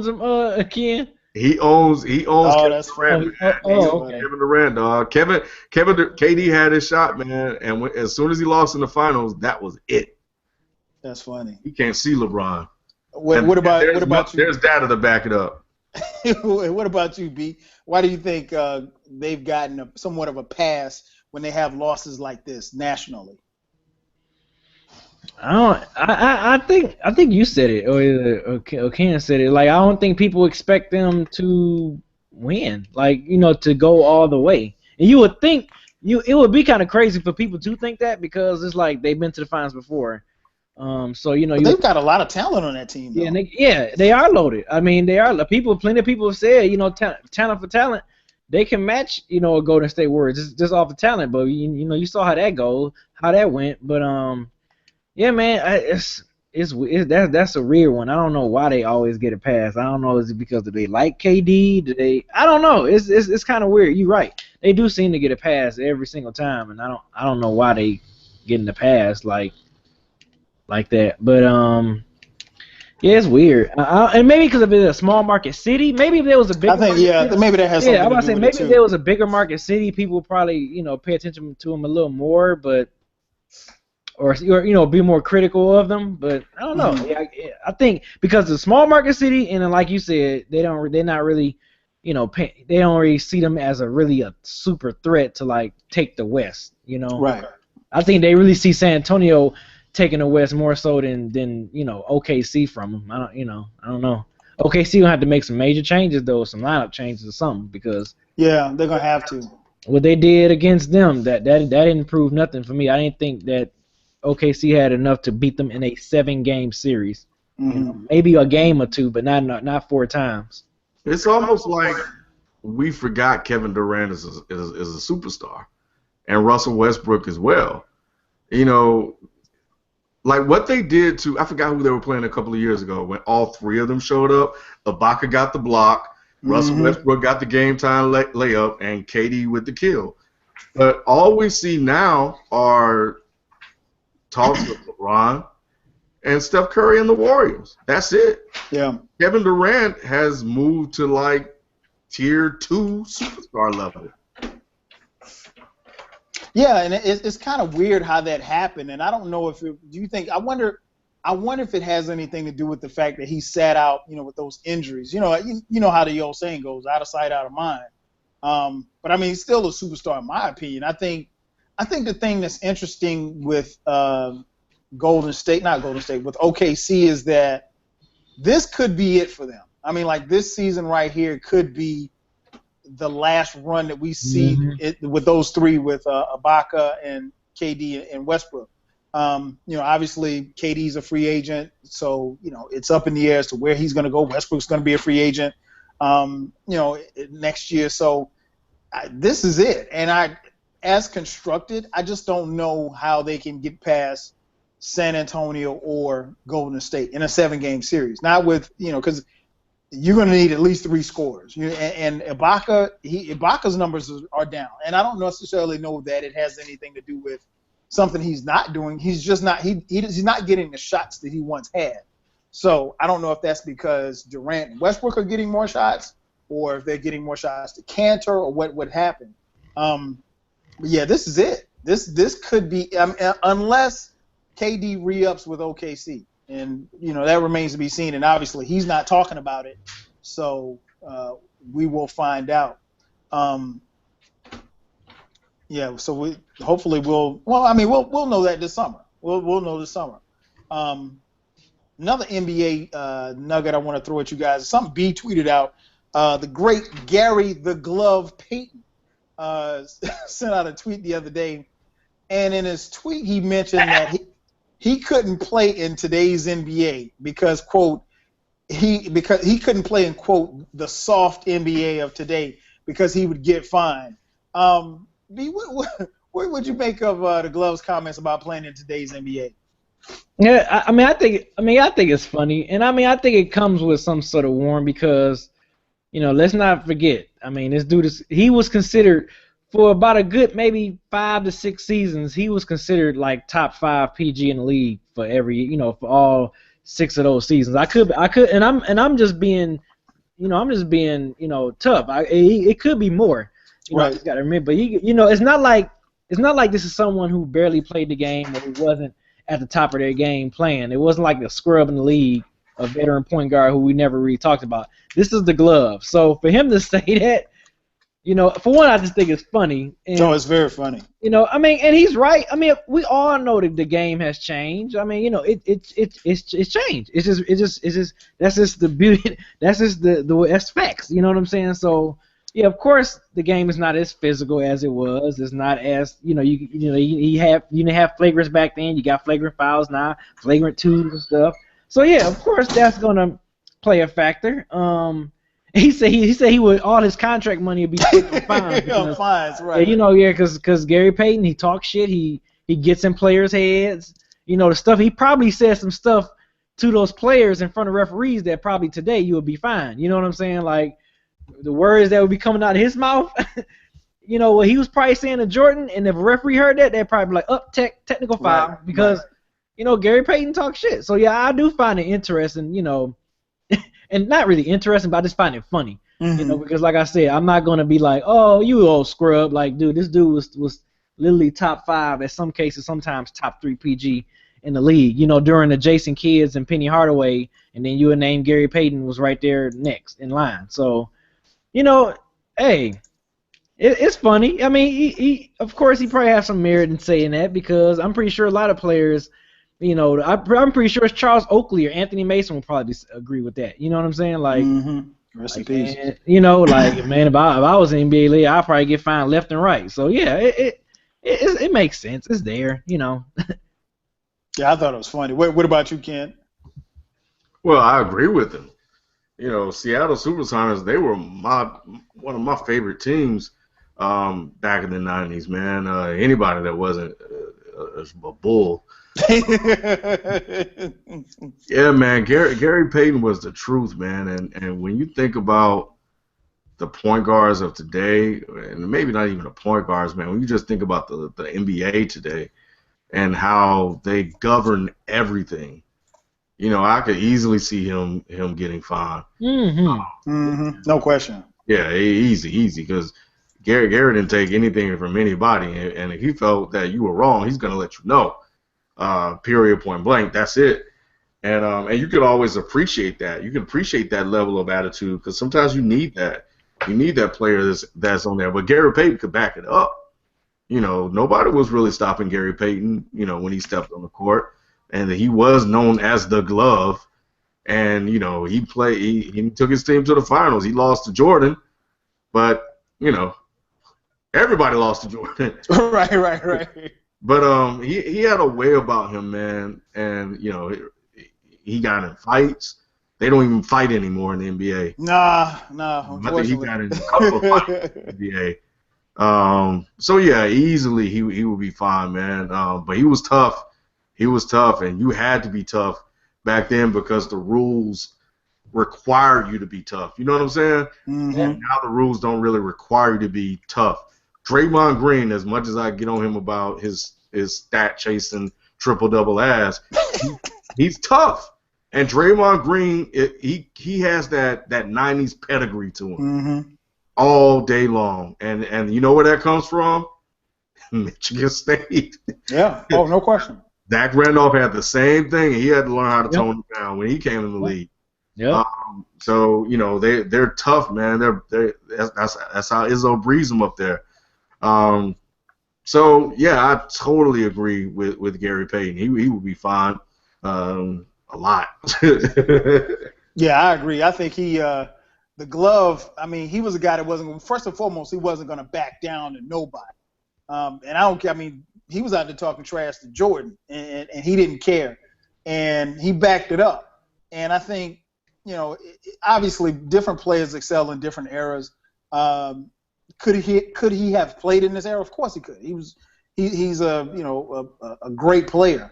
him again. He owns Kevin Durant. Kevin Durant, dog. KD had his shot, man, and as soon as he lost in the finals, that was it. That's funny. He can't see LeBron. What about you? There's data to back it up. What about you, B? Why do you think they've gotten somewhat of a pass when they have losses like this nationally? I think you said it, or Ken said it. Like, I don't think people expect them to win, to go all the way. And you would think it would be kind of crazy for people to think that, because it's like they've been to the finals before. So they've got a lot of talent on that team. Though. They are loaded. I mean, they are. Plenty of people have said, talent for talent, they can match, a Golden State Warriors just off the talent. But you saw how that went. But yeah, man, that's a weird one. I don't know why they always get a pass. I don't know, is it because they like KD? I don't know. It's kind of weird. You're right. They do seem to get a pass every single time, and I don't know why they getting the pass like that. But yeah, it's weird. And maybe because if it's a small market city, maybe if there was a bigger market city, maybe that has something I to was do saying with maybe it too. if there was a bigger market city, people would probably pay attention to them a little more, but or be more critical of them. But I don't know. I think because the small market city, and then like you said, they're not really they don't really see them as a super threat to take the West. Right. I think they really see San Antonio taking the West more so than OKC from them. I don't know. OKC gonna have to make some major changes though, some lineup changes or something, because they're gonna have to. What they did against them, that didn't prove nothing for me. I didn't think that OKC had enough to beat them in a 7-game series. Mm-hmm. Maybe a game or two, but not 4 times. It's almost like we forgot Kevin Durant is a superstar, and Russell Westbrook as well. like what they did to, I forgot who they were playing a couple of years ago when all three of them showed up. Ibaka got the block, Russell Westbrook got the game time layup, and KD with the kill. But all we see now are talks with LeBron and Steph Curry and the Warriors. That's it. Yeah. Kevin Durant has moved to like tier 2 superstar level. Yeah, and it's kind of weird how that happened, and I don't know if it, do you think, I wonder if it has anything to do with the fact that he sat out, with those injuries. You know how the old saying goes, out of sight, out of mind. But I mean, he's still a superstar in my opinion. I think the thing that's interesting with with OKC is that this could be it for them. I mean, like this season right here could be the last run that we see with those three, with Ibaka and KD and Westbrook. Obviously KD's a free agent, so it's up in the air as to where he's going to go. Westbrook's going to be a free agent, next year. So this is it. And as constructed, I just don't know how they can get past San Antonio or Golden State in a 7-game series. Not with because you're going to need at least 3 scorers. And Ibaka's numbers are down. And I don't necessarily know that it has anything to do with something he's not doing. He's just not he's not getting the shots that he once had. So I don't know if that's because Durant and Westbrook are getting more shots, or if they're getting more shots to Cantor, or what would happen. But yeah, this is it. This could be unless KD re-ups with OKC. And, that remains to be seen. And obviously he's not talking about it. So we will find out. Yeah, so we'll know that this summer. We'll know this summer. Another NBA nugget I want to throw at you guys. Something B tweeted out. The great Gary the Glove Payton sent out a tweet the other day. And in his tweet, he mentioned that he couldn't play in today's NBA because, quote, he couldn't play in, quote, the soft NBA of today because he would get fined. B, what would you make of the Glove's comments about playing in today's NBA? Yeah, I think it's funny, and I think it comes with some sort of warning because, let's not forget. This dude he was considered. For about a good maybe 5 to 6 seasons, he was considered like top 5 PG in the league for for all 6 of those seasons. I'm just being tough. It could be more. Right. I just got to remember. But it's not like this is someone who barely played the game or who wasn't at the top of their game playing. It wasn't like the scrub in the league, a veteran point guard who we never really talked about. This is the Glove. So for him to say that. For one, I just think it's funny. And, it's very funny. And he's right. We all know that the game has changed. It's changed. It's just that's just the beauty. That's just that's facts. You know what I'm saying? So yeah, of course the game is not as physical as it was. It's not as you didn't have flagrants back then. You got flagrant fouls now, flagrant 2s and stuff. So yeah, of course that's gonna play a factor. He said he would all his contract money would be taken fines. Fines, right? Because Gary Payton, he talks shit. He gets in players' heads. The stuff he probably said some stuff to those players in front of referees that probably today you would be fine. You know what I'm saying? Like the words that would be coming out of his mouth. What he was probably saying to Jordan, and if a referee heard that, they'd probably be like, technical foul, right, because Gary Payton talks shit. So yeah, I do find it interesting. And not really interesting, but I just find it funny, because like I said, I'm not gonna be like, oh, you old scrub, like, dude, this dude was literally top 5, in some cases, sometimes top 3 PG in the league, during the Jason Kidds and Penny Hardaway, and then you would name Gary Payton was right there next in line. So, hey, it's funny. He of course he probably has some merit in saying that, because I'm pretty sure a lot of players. I'm pretty sure it's Charles Oakley or Anthony Mason will probably agree with that. You know what I'm saying? Like, rest in peace. Man, man, if I was in NBA league, I'd probably get fined left and right. So yeah, it makes sense. It's there. Yeah, I thought it was funny. What about you, Ken? Well, I agree with him. Seattle Supersonics, they were one of my favorite teams back in the '90s. Man, anybody that wasn't a Bull. Yeah, man. Gary Payton was the truth, man. And when you think about the point guards of today, and maybe not even the point guards, man, when you just think about the NBA today and how they govern everything, I could easily see him getting fined. No question. Yeah, easy, because Gary didn't take anything from anybody, and if he felt that you were wrong, he's gonna let you know. Period, point blank. That's it. And you could always appreciate that. You can appreciate that level of attitude because sometimes you need that. You need that player that's on there. But Gary Payton could back it up. Nobody was really stopping Gary Payton, when he stepped on the court. And he was known as the glove. And, he took his team to the finals. He lost to Jordan. But, everybody lost to Jordan. Right. But he had a way about him, man. And, he got in fights. They don't even fight anymore in the NBA. Nah. I think he got in a couple of fights in the NBA. So yeah, easily he would be fine, man. But he was tough. And you had to be tough back then because the rules required you to be tough. You know what I'm saying? Mm-hmm. And now the rules don't really require you to be tough. Draymond Green, as much as I get on him about his stat chasing triple-double ass, he's tough. And Draymond Green, he has that 90s pedigree to him all day long. And you know where that comes from? Michigan State. Yeah. Oh, no question. Dak Randolph had the same thing, and he had to learn how to tone it down when he came in the league. Yeah. So they're tough, man. That's how Izzo breeds them up there. So yeah, I totally agree with Gary Payton. He would be fine. A lot. Yeah, I agree. I think the glove, I mean, he was a guy that wasn't, first and foremost, he wasn't going to back down to nobody. And I don't care. I mean, he was out there talking trash to Jordan, and he didn't care. And he backed it up. And I think, obviously different players excel in different eras. Could he have played in this era? Of course he could. He's a great player.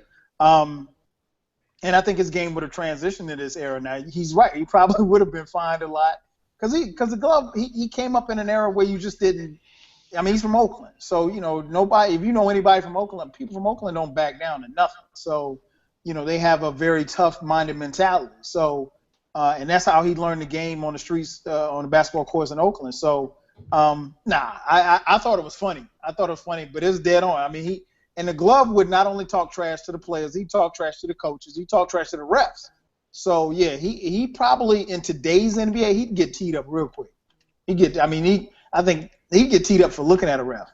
And I think his game would have transitioned to this era. Now, he's right. He probably would have been fined a lot because the glove, he came up in an era where you just didn't. I mean, he's from Oakland. So, nobody, if you know anybody from Oakland, people from Oakland don't back down to nothing. So, they have a very tough-minded mentality. So, and that's how he learned the game on the streets, on the basketball courts in Oakland. So, I thought it was funny. But it's dead on. I mean, and the glove would not only talk trash to the players, he talked trash to the coaches, he talked trash to the refs. So yeah, he probably in today's NBA he'd get teed up real quick. I think he'd get teed up for looking at a ref.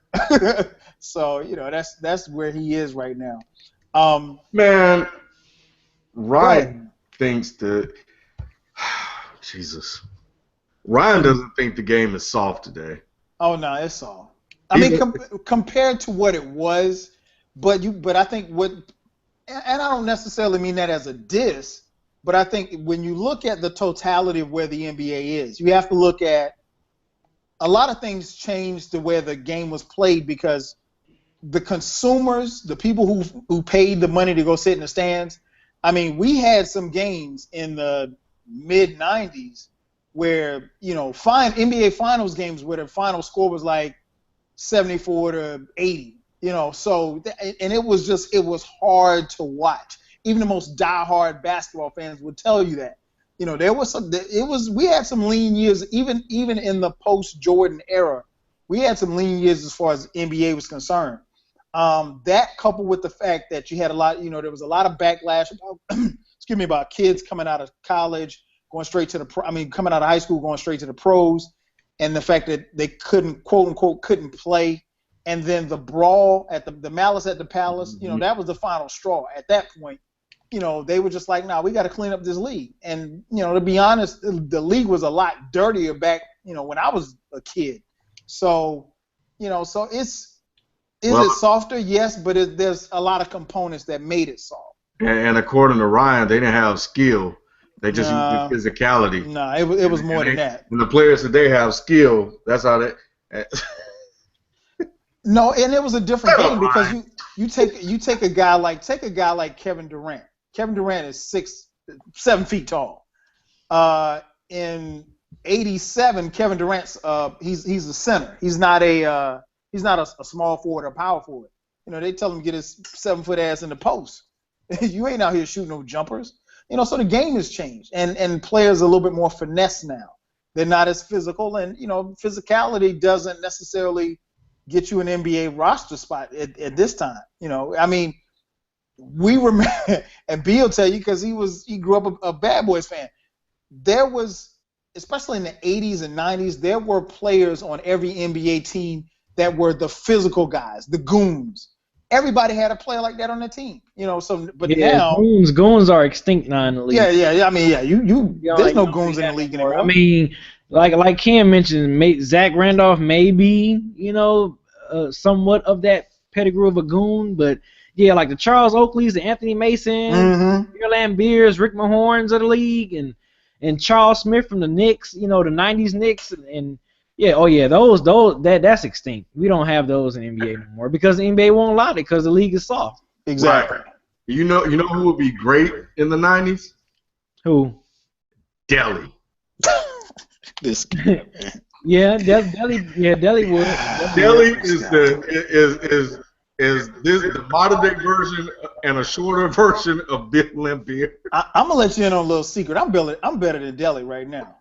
So that's where he is right now. Man, Ryan thinks that Jesus. Ryan doesn't think the game is soft today. Oh no, it's soft. I mean, compared to what it was. But I think and I don't necessarily mean that as a diss, but I think when you look at the totality of where the NBA is, you have to look at a lot of things changed to where the game was played because the consumers, the people who paid the money to go sit in the stands, I mean, we had some games in the mid 90s where, NBA finals games where the final score was like 74-80. So and it was hard to watch. Even the most diehard basketball fans would tell you that. We had some lean years, even in the post-Jordan era. We had some lean years as far as NBA was concerned. That coupled with the fact that you had a lot, there was a lot of backlash about kids coming out of college, going straight to coming out of high school, going straight to the pros, and the fact that they couldn't, quote unquote, couldn't play. And then the brawl at the malice at the palace, that was the final straw. At that point, they were just like, nah, we got to clean up this league. And, to be honest, the league was a lot dirtier back, when I was a kid. So, so it softer? Yes, but there's a lot of components that made it soft. And according to Ryan, they didn't have skill. They just used physicality. No, it was more than that. And the players today have skill. That's how they. No, and it was a different game because you take a guy like Kevin Durant. Kevin Durant is 7 feet tall. In '87, Kevin Durant's he's a center. He's not a small forward or power forward. You know, they tell him to get his 7-foot ass in the post. You ain't out here shooting no jumpers. You know, so the game has changed, and players are a little bit more finesse now. They're not as physical, and you know, physicality doesn't necessarily get you an NBA roster spot at this time. You know, I mean, we remember, and B will tell you because he grew up a Bad Boys fan. There was, especially in the 80s and 90s, there were players on every NBA team that were the physical guys, the goons. Everybody had a player like that on their team, you know. So, but now goons are extinct now in the league. Yeah. I mean, there's no goons in the league anymore. I mean, like Kim mentioned, Zach Randolph may be, you know, somewhat of that pedigree of a goon, but yeah, like the Charles Oakleys, the Anthony Masons, Ireland Beers, Rick Mahorns of the league, and Charles Smith from the Knicks, you know, the '90s Knicks, and yeah, that's extinct. We don't have those in the NBA anymore because the NBA won't allow it because the league is soft. Exactly. Right. You know who would be great in the '90s? Who? Delhi. This guy, man. Yeah, Delhi would. Delhi is the modern day version and a shorter version of Bill Laimbeer. I'm gonna let you in on a little secret. I'm better than Delhi right now.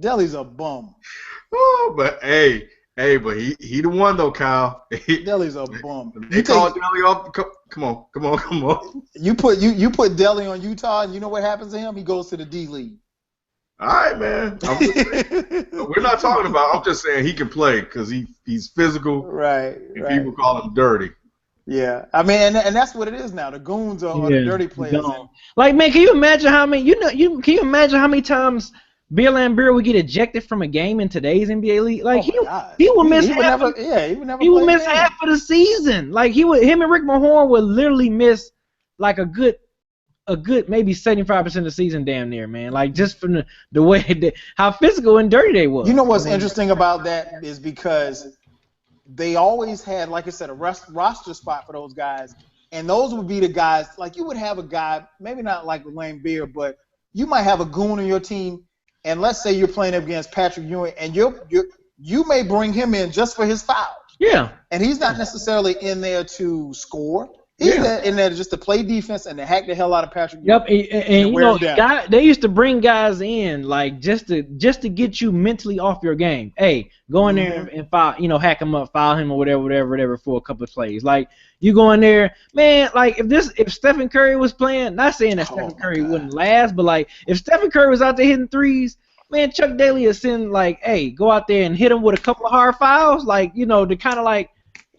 Delhi's a bum. Oh, but but he the one though, Kyle. Delhi's a bum. They call Delhi off. Come on. You put Delhi on Utah, and you know what happens to him? He goes to the D League. All right, man. We're not talking about. I'm just saying he can play because he's physical. Right. People call him dirty. Yeah, I mean, and that's what it is now. The goons are the dirty players. Like, man, can you imagine how many? Can you imagine how many times Bill Laimbeer would get ejected from a game in today's NBA league? Like he would miss half. He would miss half of the season. Like him and Rick Mahorn would literally miss like a good maybe 75% of the season, damn near, man. Like just from the way how physical and dirty they were. You know what's interesting about that is because they always had, like I said, a roster spot for those guys, and those would be the guys. Like you would have a guy, maybe not like Laimbeer, but you might have a goon on your team. And let's say you're playing up against Patrick Ewing, and you may bring him in just for his fouls. Yeah. And he's not necessarily in there to score. He's in there just to play defense and to hack the hell out of Patrick Ewing. Yep. And you know, they used to bring guys in like just to get you mentally off your game. Hey, go in there and foul, you know, hack him up, foul him or whatever for a couple of plays. Like you go in there, man. Like if Stephen Curry was playing, not saying that Stephen Curry wouldn't last, but like if Stephen Curry was out there hitting threes, man, Chuck Daly is sending like, hey, go out there and hit him with a couple of hard fouls, like you know, to kind of like,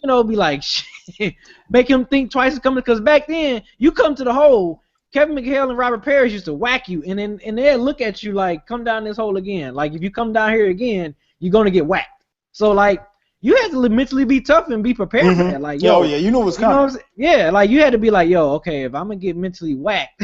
you know, be like, shit, make him think twice of coming. Because back then, you come to the hole, Kevin McHale and Robert Parrish used to whack you, and they'll look at you like, come down this hole again. Like, if you come down here again, you're going to get whacked. So, like, you had to mentally be tough and be prepared for that. Like, yo, you know what's coming. Yeah, like, you had to be like, yo, okay, if I'm going to get mentally whacked,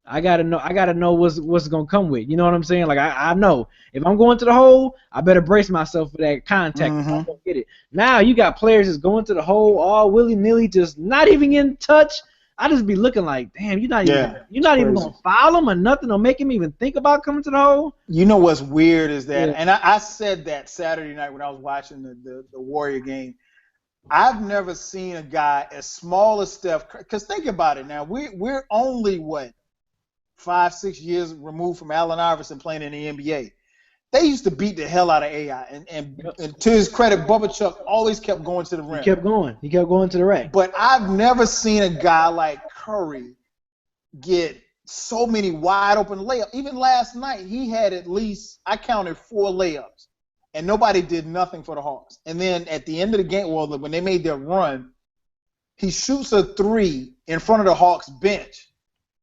I gotta know what's gonna come with. You know what I'm saying? Like I know if I'm going to the hole, I better brace myself for that contact. If I don't get it. Now you got players just going to the hole all willy nilly, just not even in touch. I just be looking like, damn, you're not even gonna foul him or nothing or make him even think about coming to the hole. You know what's weird is that, and I said that Saturday night when I was watching the Warrior game. I've never seen a guy as small as Steph. Because think about it now, we're only 5-6 years removed from Allen Iverson playing in the NBA. They used to beat the hell out of AI, and to his credit, Bubba Chuck always kept going to the rim. He kept going to the rack. But I've never seen a guy like Curry get so many wide open layups. Even last night, he had at least, I counted 4 layups, and nobody did nothing for the Hawks. And then at the end of the game, when they made their run, he shoots a 3 in front of the Hawks bench.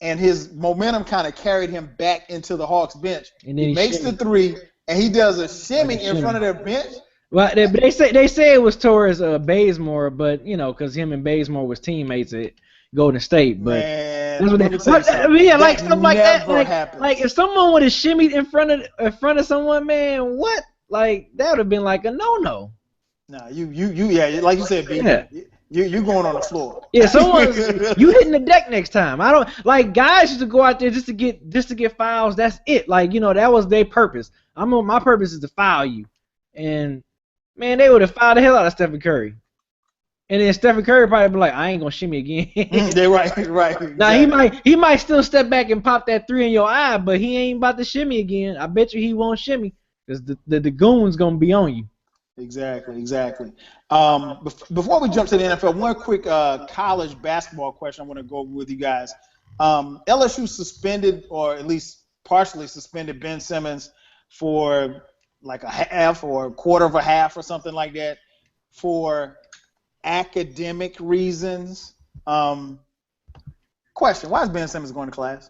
And his momentum kind of carried him back into the Hawks bench. And then he makes the 3, and he does a shimmy in front of their bench. Well, they say it was towards Bazemore, but you know, because him and Bazemore was teammates at Golden State. But man, that's what like stuff like that. Like if someone would have shimmied in front of someone, man, what? Like that would have been like a no-no. Nah, yeah, like you said, B. Yeah. You going on the floor. Yeah, you hitting the deck next time. I don't like guys used to go out there just to get fouls. That's it. Like, you know, that was their purpose. My purpose is to foul you. And man, they would have fouled the hell out of Stephen Curry. And then Stephen Curry probably be like, I ain't gonna shimmy again. They're right. Now he might still step back and pop that 3 in your eye, but he ain't about to shimmy again. I bet you he won't shimmy because the goon's gonna be on you. Exactly. Before we jump to the NFL, one quick college basketball question I want to go over with you guys. LSU suspended, or at least partially suspended, Ben Simmons for like a half or a quarter of a half or something like that for academic reasons. Question: why is Ben Simmons going to class?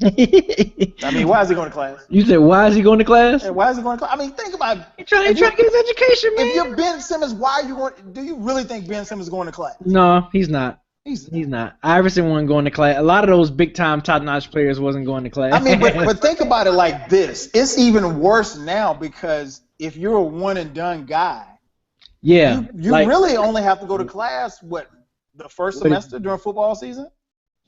I mean, why is he going to class? You said, why is he going to class? Yeah, why is he going to class? I mean, think about it. He's trying to get his education, man. If you're Ben Simmons, why are you going? Do you really think Ben Simmons is going to class? No, he's not. He's not. Iverson wasn't going to class. A lot of those big-time, top-notch players wasn't going to class. I mean, but think about it like this. It's even worse now because if you're a one-and-done guy, yeah, you really only have to go to class, the first semester during football season?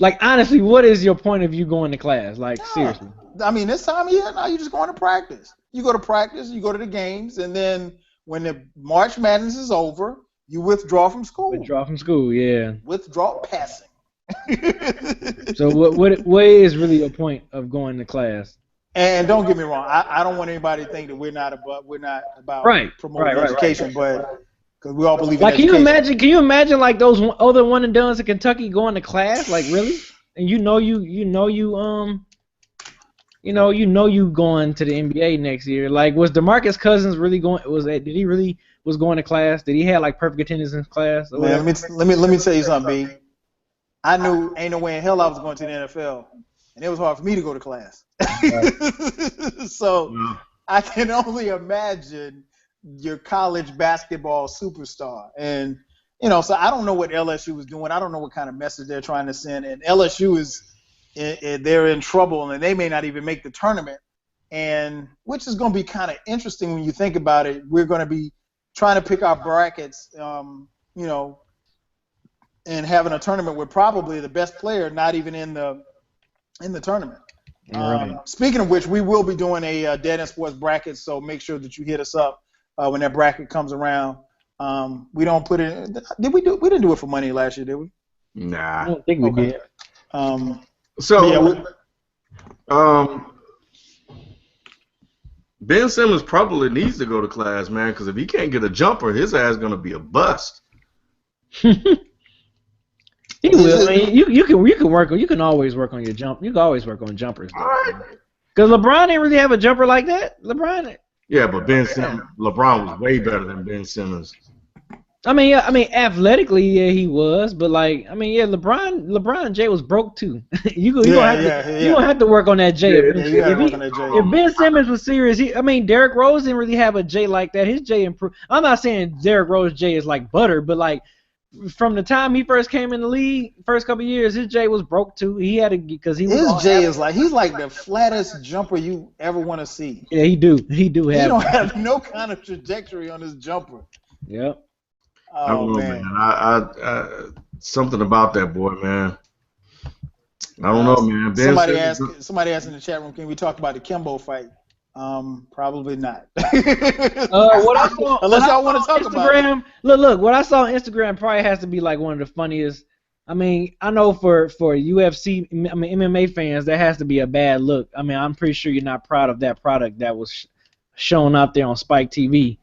Like, honestly, what is your point of view going to class? Like, seriously. I mean, this time of year, now you're just going to practice. You go to practice, you go to the games, and then when the March Madness is over, you withdraw from school. Yeah. Withdraw passing. So what is really a point of going to class? And don't get me wrong, I don't want anybody to think that we're not about promoting education, but because we all believe in education. Can you imagine like those other one and dones in Kentucky going to class? Like, really? And you going to the NBA next year. Like, was DeMarcus Cousins really going? Did he really was going to class? Did he have like perfect attendance in class? Man, let me tell you something, B. I knew ain't no way in hell I was going to the NFL, and it was hard for me to go to class. So I can only imagine your college basketball superstar, and so I don't know what LSU was doing. I don't know what kind of message they're trying to send, and LSU they're in trouble, and they may not even make the tournament, and which is going to be kind of interesting when you think about it. We're going to be trying to pick our brackets, and having a tournament with probably the best player not even in the tournament. Speaking of which, we will be doing a Dead End Sports bracket, so make sure that you hit us up when that bracket comes around. We don't put it. We didn't do it for money last year, did we? Nah. I don't think we did. Ben Simmons probably needs to go to class, man, because if he can't get a jumper, his ass is gonna be a bust. He will. I mean, you can work. You can always work on your jump. You can always work on jumpers. Because LeBron didn't really have a jumper like that. Yeah, but LeBron was way better than Ben Simmons. I mean, athletically, yeah, he was, but LeBron and Jay was broke too. you gonna have to work on that Jay. If Ben Simmons was serious, Derrick Rose didn't really have a Jay like that. His Jay improved. I'm not saying Derrick Rose Jay is like butter, but like from the time he first came in the league, first couple of years, his Jay was broke too. He had to because he was. His Jay is like he's like the flattest jumper you ever want to see. Yeah, he do. He don't have no kind of trajectory on his jumper. Yep. I don't know, man. I something about that boy, man. I don't know, man. Somebody asked in the chat room, can we talk about the Kimbo fight? Probably not. Unless y'all want to talk about it. Look, what I saw on Instagram probably has to be like one of the funniest. I mean, I know for UFC, MMA fans, that has to be a bad look. I mean, I'm pretty sure you're not proud of that product that was shown out there on Spike TV.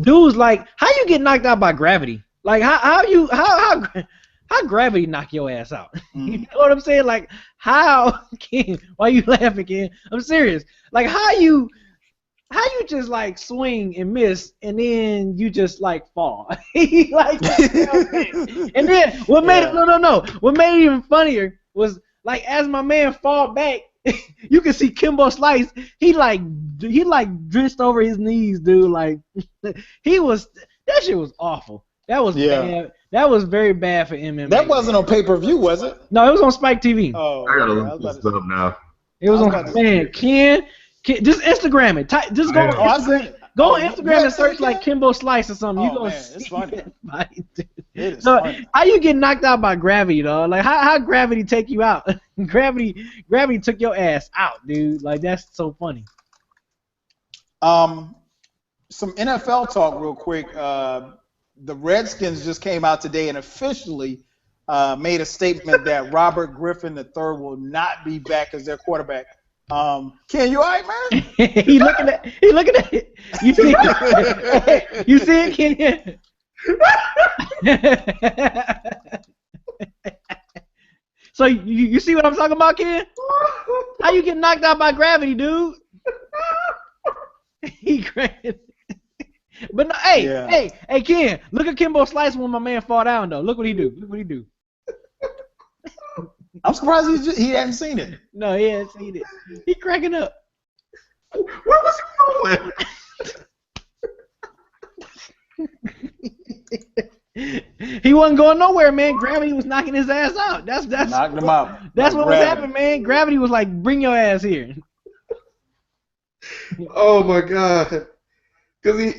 Dude's like, how you get knocked out by gravity? Like, how gravity knock your ass out? You know what I'm saying? Like, Ken, why you laughing, Ken? I'm serious. Like, how you just like swing and miss and then you just like fall? Like, and then what made it even funnier was like as my man fall back, you can see Kimbo Slice. He drenched over his knees, dude. Like that shit was awful. That was bad. That was very bad for MMA. That wasn't on pay-per-view, was it? No, it was on Spike TV. Oh, I gotta look this up now. It was on. Man, Ken, just Instagram it. Just go. Go on Instagram and search like Kimbo Slice or something. You gonna see it's funny. that fight, dude. It is So, funny. how you get knocked out by gravity, dog? Like how gravity take you out? gravity took your ass out, dude. Like that's so funny. Some NFL talk real quick. The Redskins just came out today and officially made a statement that Robert Griffin III will not be back as their quarterback. Ken, you all right, man? he looking at it. You see it? You see it, Ken? So you see what I'm talking about, Ken? How you get knocked out by gravity, dude? He crazy. But no, hey, Ken, look at Kimbo Slice when my man fall down though. Look what he do. I'm surprised he hadn't seen it. No, he hadn't seen it. He cracking up. Where was he going? He wasn't going nowhere, man. Gravity was knocking his ass out. That's knocked him out. That's what was happening, man. Gravity was like, bring your ass here. Oh my God. Because he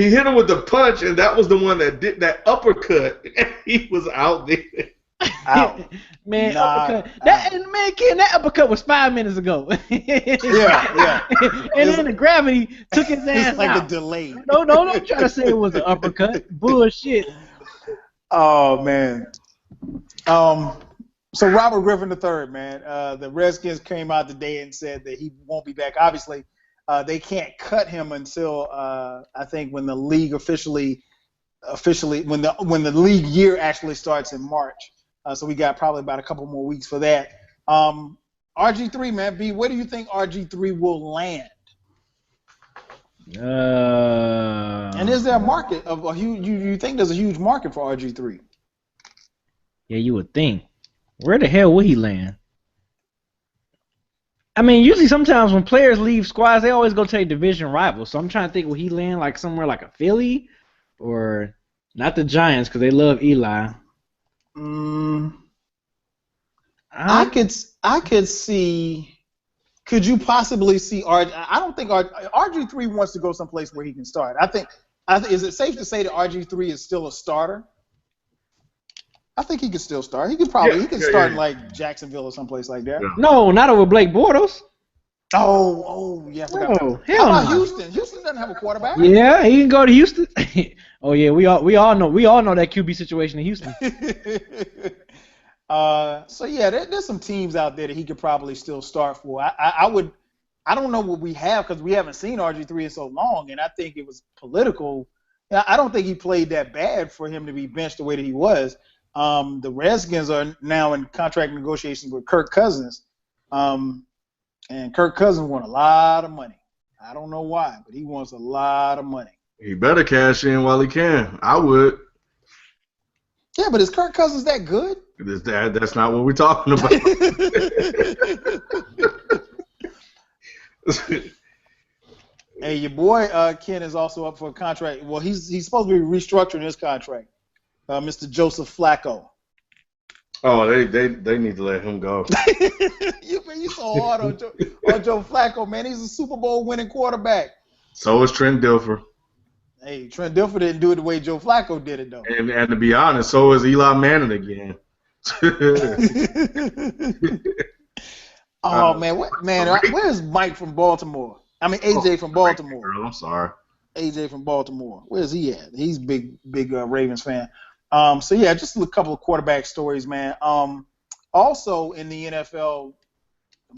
hit him with the punch, and that was the one that did that uppercut, and he was out there. Out. Man, uppercut. Ken, that uppercut was 5 minutes ago. yeah. And then the gravity took his ass it's like out. a delay. No, don't try to say it was an uppercut. Bullshit. Oh man. So Robert Griffin III, man, the Redskins came out today and said that he won't be back. Obviously, they can't cut him until I think when the league officially when the league year actually starts in March. So we got probably about a couple more weeks for that. RG3, man, B, where do you think RG3 will land? And is there a market of a huge? You think there's a huge market for RG3? Yeah, you would think. Where the hell would he land? I mean, usually sometimes when players leave squads, they always go take division rivals. So I'm trying to think, will he land like somewhere like a Philly or not the Giants because they love Eli. I could see. Could you possibly see I don't think RG3 wants to go someplace where he can start. I think. Is it safe to say that RG3 is still a starter? I think he could still start. He could start in like Jacksonville or someplace like that. Yeah. No, not over Blake Bortles. Oh, yeah. I forgot. Oh, How about no. Houston? Houston doesn't have a quarterback. Yeah, he can go to Houston. Oh yeah, we all know that QB situation in Houston. So yeah, there's some teams out there that he could probably still start for. I don't know what we have because we haven't seen RG3 in so long, and I think it was political. I don't think he played that bad for him to be benched the way that he was. The Redskins are now in contract negotiations with Kirk Cousins, and Kirk Cousins wants a lot of money. I don't know why, but he wants a lot of money. He better cash in while he can. I would. Yeah, but is Kirk Cousins that good? That's not what we're talking about. Hey, your boy Ken is also up for a contract. Well, he's supposed to be restructuring his contract. Mr. Joseph Flacco. Oh, they need to let him go. you so hard on Joe Flacco, man. He's a Super Bowl winning quarterback. So is Trent Dilfer. Hey, Trent Dilfer didn't do it the way Joe Flacco did it, though. And to be honest, so is Eli Manning again. Oh, man. Where's Mike from Baltimore? I mean, AJ from Baltimore. Girl, I'm sorry. AJ from Baltimore. Where's he at? He's big Ravens fan. So, yeah, just a couple of quarterback stories, man. Also in the NFL,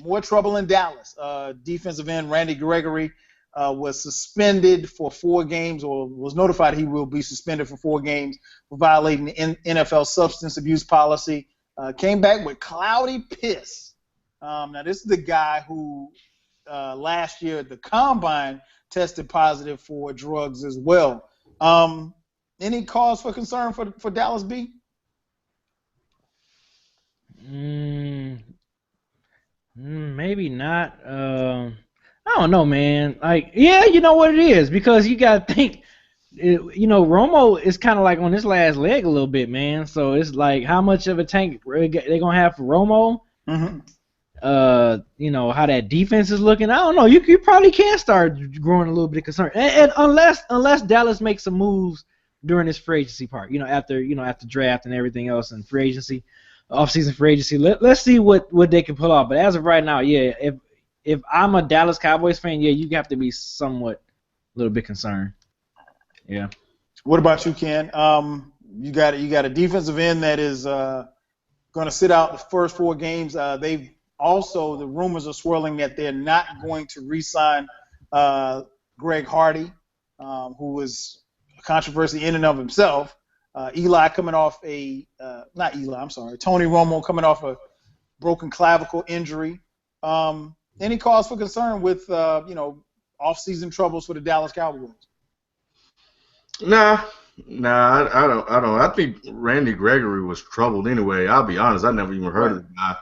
more trouble in Dallas. Defensive end Randy Gregory was suspended for 4 games, or was notified he will be suspended for 4 games for violating the NFL substance abuse policy. Came back with cloudy piss. Now, this is the guy who last year at the Combine tested positive for drugs as well. Any cause for concern for Dallas, B? Maybe not. I don't know, man. Like, yeah, you know what it is, because you got to think, Romo is kind of like on his last leg a little bit, man. So it's like, how much of a tank they going to have for Romo? Mm-hmm. how that defense is looking. I don't know. You probably can start growing a little bit of concern, and unless Dallas makes some moves during this free agency part, after draft and everything else and free agency, offseason free agency. Let's see what they can pull off. But as of right now, yeah, if I'm a Dallas Cowboys fan, yeah, you have to be somewhat a little bit concerned. Yeah. What about you, Ken? You got a defensive end that is going to sit out the first 4 games. The rumors are swirling that they're not going to re-sign Greg Hardy, who was a controversy in and of himself. Tony Romo coming off a broken clavicle injury. Any cause for concern with off-season troubles for the Dallas Cowboys? Nah, I don't. I think Randy Gregory was troubled anyway. I'll be honest, I never even heard of the guy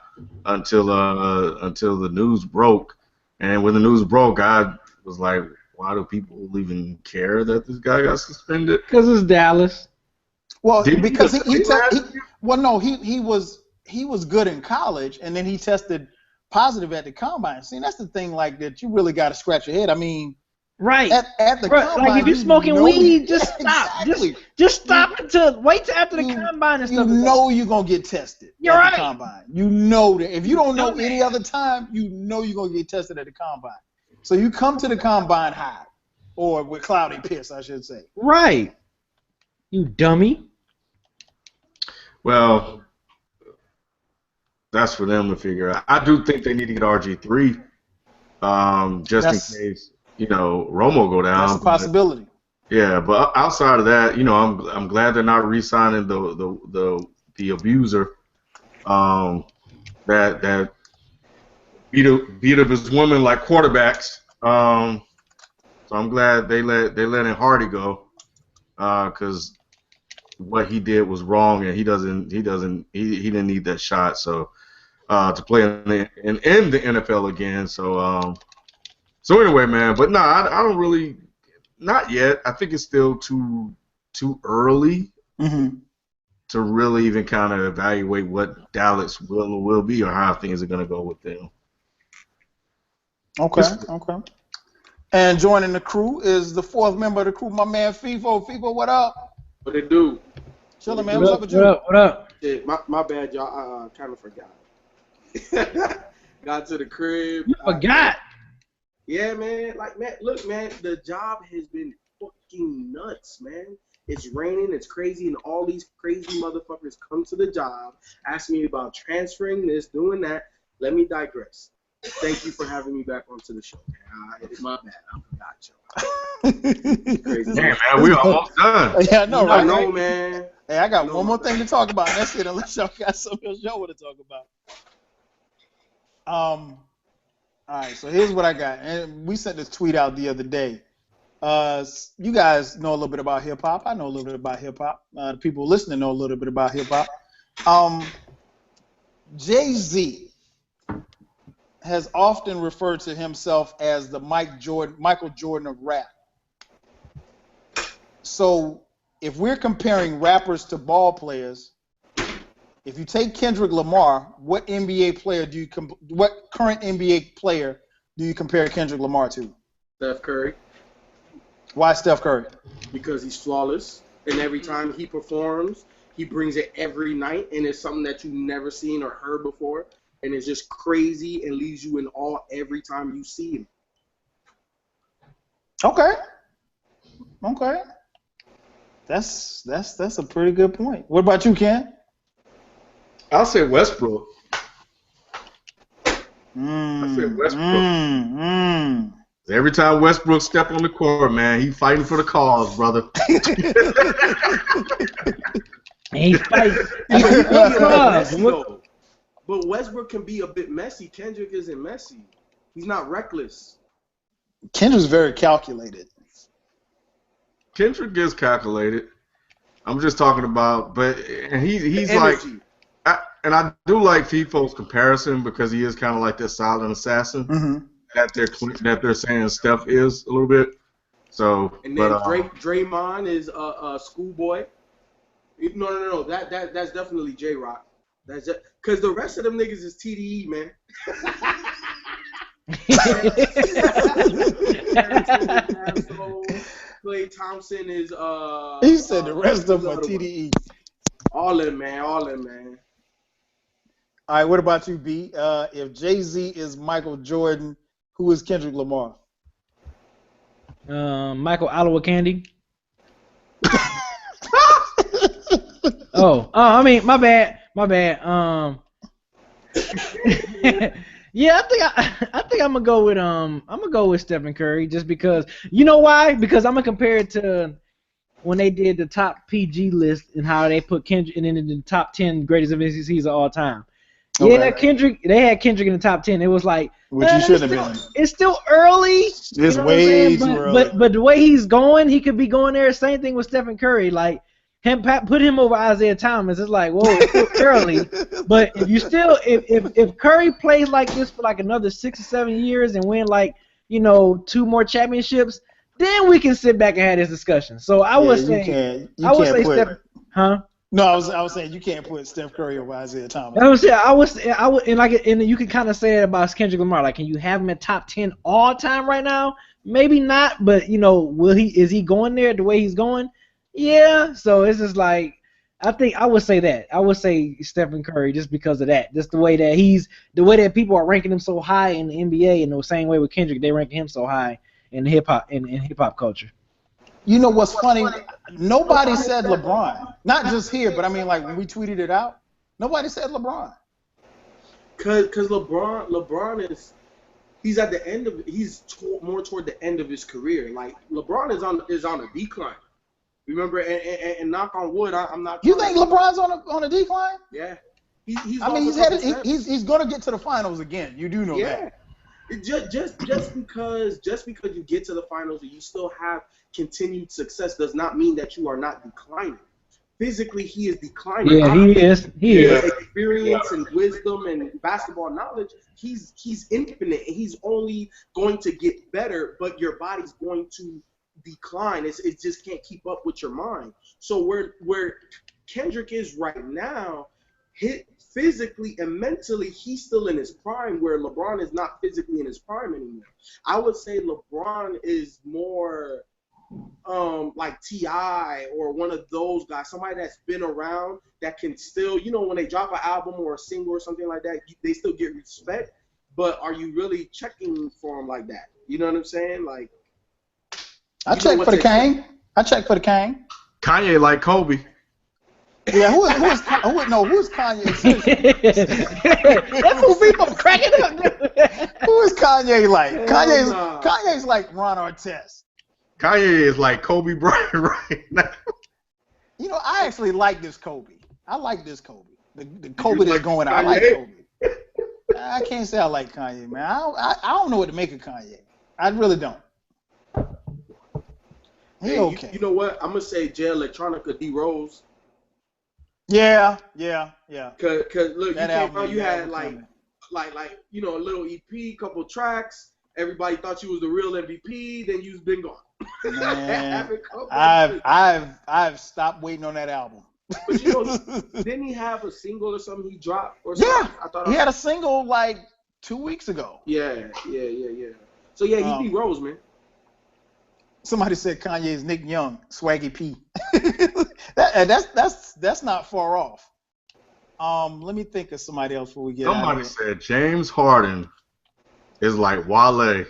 until the news broke. And when the news broke, I was like, why do people even care that this guy got suspended? Because it's Dallas. Well, because he was good in college, and then he tested positive at the combine. See, that's the thing, like that. You really got to scratch your head. I mean. Right. At the combine, like if you're smoking weed, just stop. Exactly. Just stop wait till after the combine and stuff. You know you're gonna get tested at the combine. You know that. If you don't know any other time, you know you're gonna get tested at the combine. So you come to the combine high, or with cloudy piss, I should say. Right. You dummy. Well, that's for them to figure out. I do think they need to get RG3, just in case. Romo go down. That's a possibility. Yeah, but outside of that, I'm glad they're not re-signing the abuser, that beat up his women like quarterbacks. So I'm glad they let in Hardy go, because what he did was wrong, and he didn't need that shot. So to play in the NFL again. So anyway, man, but I don't really, not yet. I think it's still too early to really even kind of evaluate what Dallas will be or how things are going to go with them. Okay. And joining the crew is the 4th member of the crew, my man FIFO. FIFO, what up? What it do? Chilling, man. What's up with you? What up? Shit, my bad, y'all. I kind of forgot. Got to the crib. You forgot. Yeah, man. Look, man, the job has been fucking nuts, man. It's raining, it's crazy, and all these crazy motherfuckers come to the job, ask me about transferring this, doing that. Let me digress. Thank you for having me back onto the show, man. It's my bad. I forgot, y'all. Crazy. Damn, man, we almost done. Yeah, I know, right? I know, man. Hey, I got one more thing to talk about, and that's it, unless y'all got something else y'all want to talk about. All right, so here's what I got. And we sent this tweet out the other day. You guys know a little bit about hip-hop. I know a little bit about hip-hop. The people listening know a little bit about hip-hop. Jay-Z has often referred to himself as the Michael Jordan of rap. So if we're comparing rappers to ball players, if you take Kendrick Lamar, what current NBA player do you compare Kendrick Lamar to? Steph Curry. Why Steph Curry? Because he's flawless, and every time he performs, he brings it every night, and it's something that you've never seen or heard before, and it's just crazy and leaves you in awe every time you see him. Okay. That's a pretty good point. What about you, Ken? I'll say Westbrook. I said Westbrook. Every time Westbrook step on the court, man, he fighting for the cause, brother. He fighting. But Westbrook can be a bit messy. Kendrick isn't messy. He's not reckless. Kendrick's very calculated. Kendrick is calculated. I'm just talking about, he's like, I do like FIFO's comparison because he is kind of like that silent assassin that they're saying Steph is a little bit. So, and then Draymond is a schoolboy. No. That's definitely J-Rock. That's just because the rest of them niggas is TDE, man. Klay Thompson is He said the rest of them are TDE. All in, man. All in, man. All right, what about you, B? If Jay-Z is Michael Jordan, who is Kendrick Lamar? Michael Aloha Candy. I mean, my bad. Yeah, I think I'm gonna go with Stephen Curry just because you know why? Because I'm gonna compare it to when they did the top PG list and how they put Kendrick in the top 10 greatest MVCs of all time. Okay. Yeah, Kendrick. They had Kendrick in the top 10. It was like, which you shouldn't have been. It's still early. It's way too early. But the way he's going, he could be going there. Same thing with Stephen Curry. Like put him over Isaiah Thomas. It's like, whoa, it's still early. But if Curry plays like this for like another 6 or 7 years and win like 2 more championships, then we can sit back and have this discussion. So I would say, Stephen, huh? No, I was saying you can't put Steph Curry over Isaiah Thomas. I would, and you can kind of say it about Kendrick Lamar. Like, can you have him at top 10 all time right now? Maybe not, but is he going there the way he's going? Yeah. So it's just like, I would say that. I would say Stephen Curry just because of that. Just the way that people are ranking him so high in the NBA, and the same way with Kendrick, they rank him so high in hip hop culture. You know what's funny? Nobody said LeBron. Not just here, but I mean, like when we tweeted it out, nobody said LeBron. Cause LeBron he's at the end of more toward the end of his career. Like LeBron is on a decline. Remember, and knock on wood, I'm not. You think LeBron's on a decline? Yeah. He's going to get to the finals again. You do know that. Just because you get to the finals and you still have continued success does not mean that you are not declining. Physically, he is declining. Yeah, he is. He is. Experience and wisdom and basketball knowledge, he's infinite and he's only going to get better. But your body's going to decline. It just can't keep up with your mind. So where Kendrick is right now, physically and mentally, he's still in his prime, where LeBron is not physically in his prime anymore. I would say LeBron is more like T.I. or one of those guys, somebody that's been around that can still, when they drop an album or a single or something like that, they still get respect. But are you really checking for him like that? You know what I'm saying? Like, I check for the Kang. Kanye like Kobe. Yeah, who is Kanye? That's who people cracking up. Who is Kanye like? Kanye's like Ron Artest. Kanye is like Kobe Bryant right now. I actually like this Kobe. I like this Kobe. The Kobe that's going out. I like Kobe. I can't say I like Kanye, man. I don't know what to make of Kanye. I really don't. He okay. You know what? I'm gonna say Jay Electronica, D Rose. Yeah. Cause look, you had like a little EP, couple tracks. Everybody thought you was the real MVP. Then you've been gone. Man, I've stopped waiting on that album. But didn't he have a single or something he dropped? Or something? Yeah, I thought he had a single like 2 weeks ago. Yeah. So yeah, he D Rose, man. Somebody said Kanye's Nick Young, Swaggy P. That's not far off. Let me think of somebody else before we get Somebody out of said James Harden is like Wale.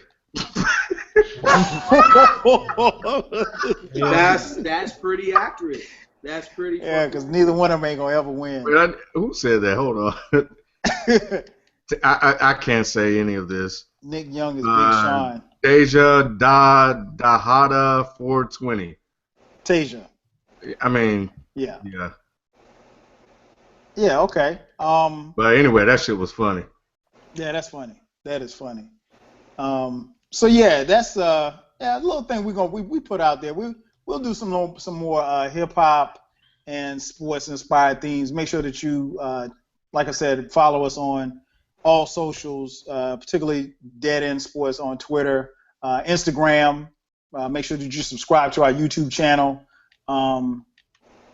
That's pretty accurate. That's pretty. Yeah, because neither one of them ain't gonna ever win. Wait, who said that? Hold on. I can't say any of this. Nick Young is Big Sean. Deja Dahada 420. Tasia. I mean. Yeah. Yeah. Yeah. Okay. But anyway, that shit was funny. Yeah, that's funny. That is funny. So yeah, that's a little thing we put out there. We'll do some more hip hop and sports inspired themes. Make sure that you, like I said, follow us on all socials, particularly Dead End Sports on Twitter, Instagram. Make sure that you subscribe to our YouTube channel.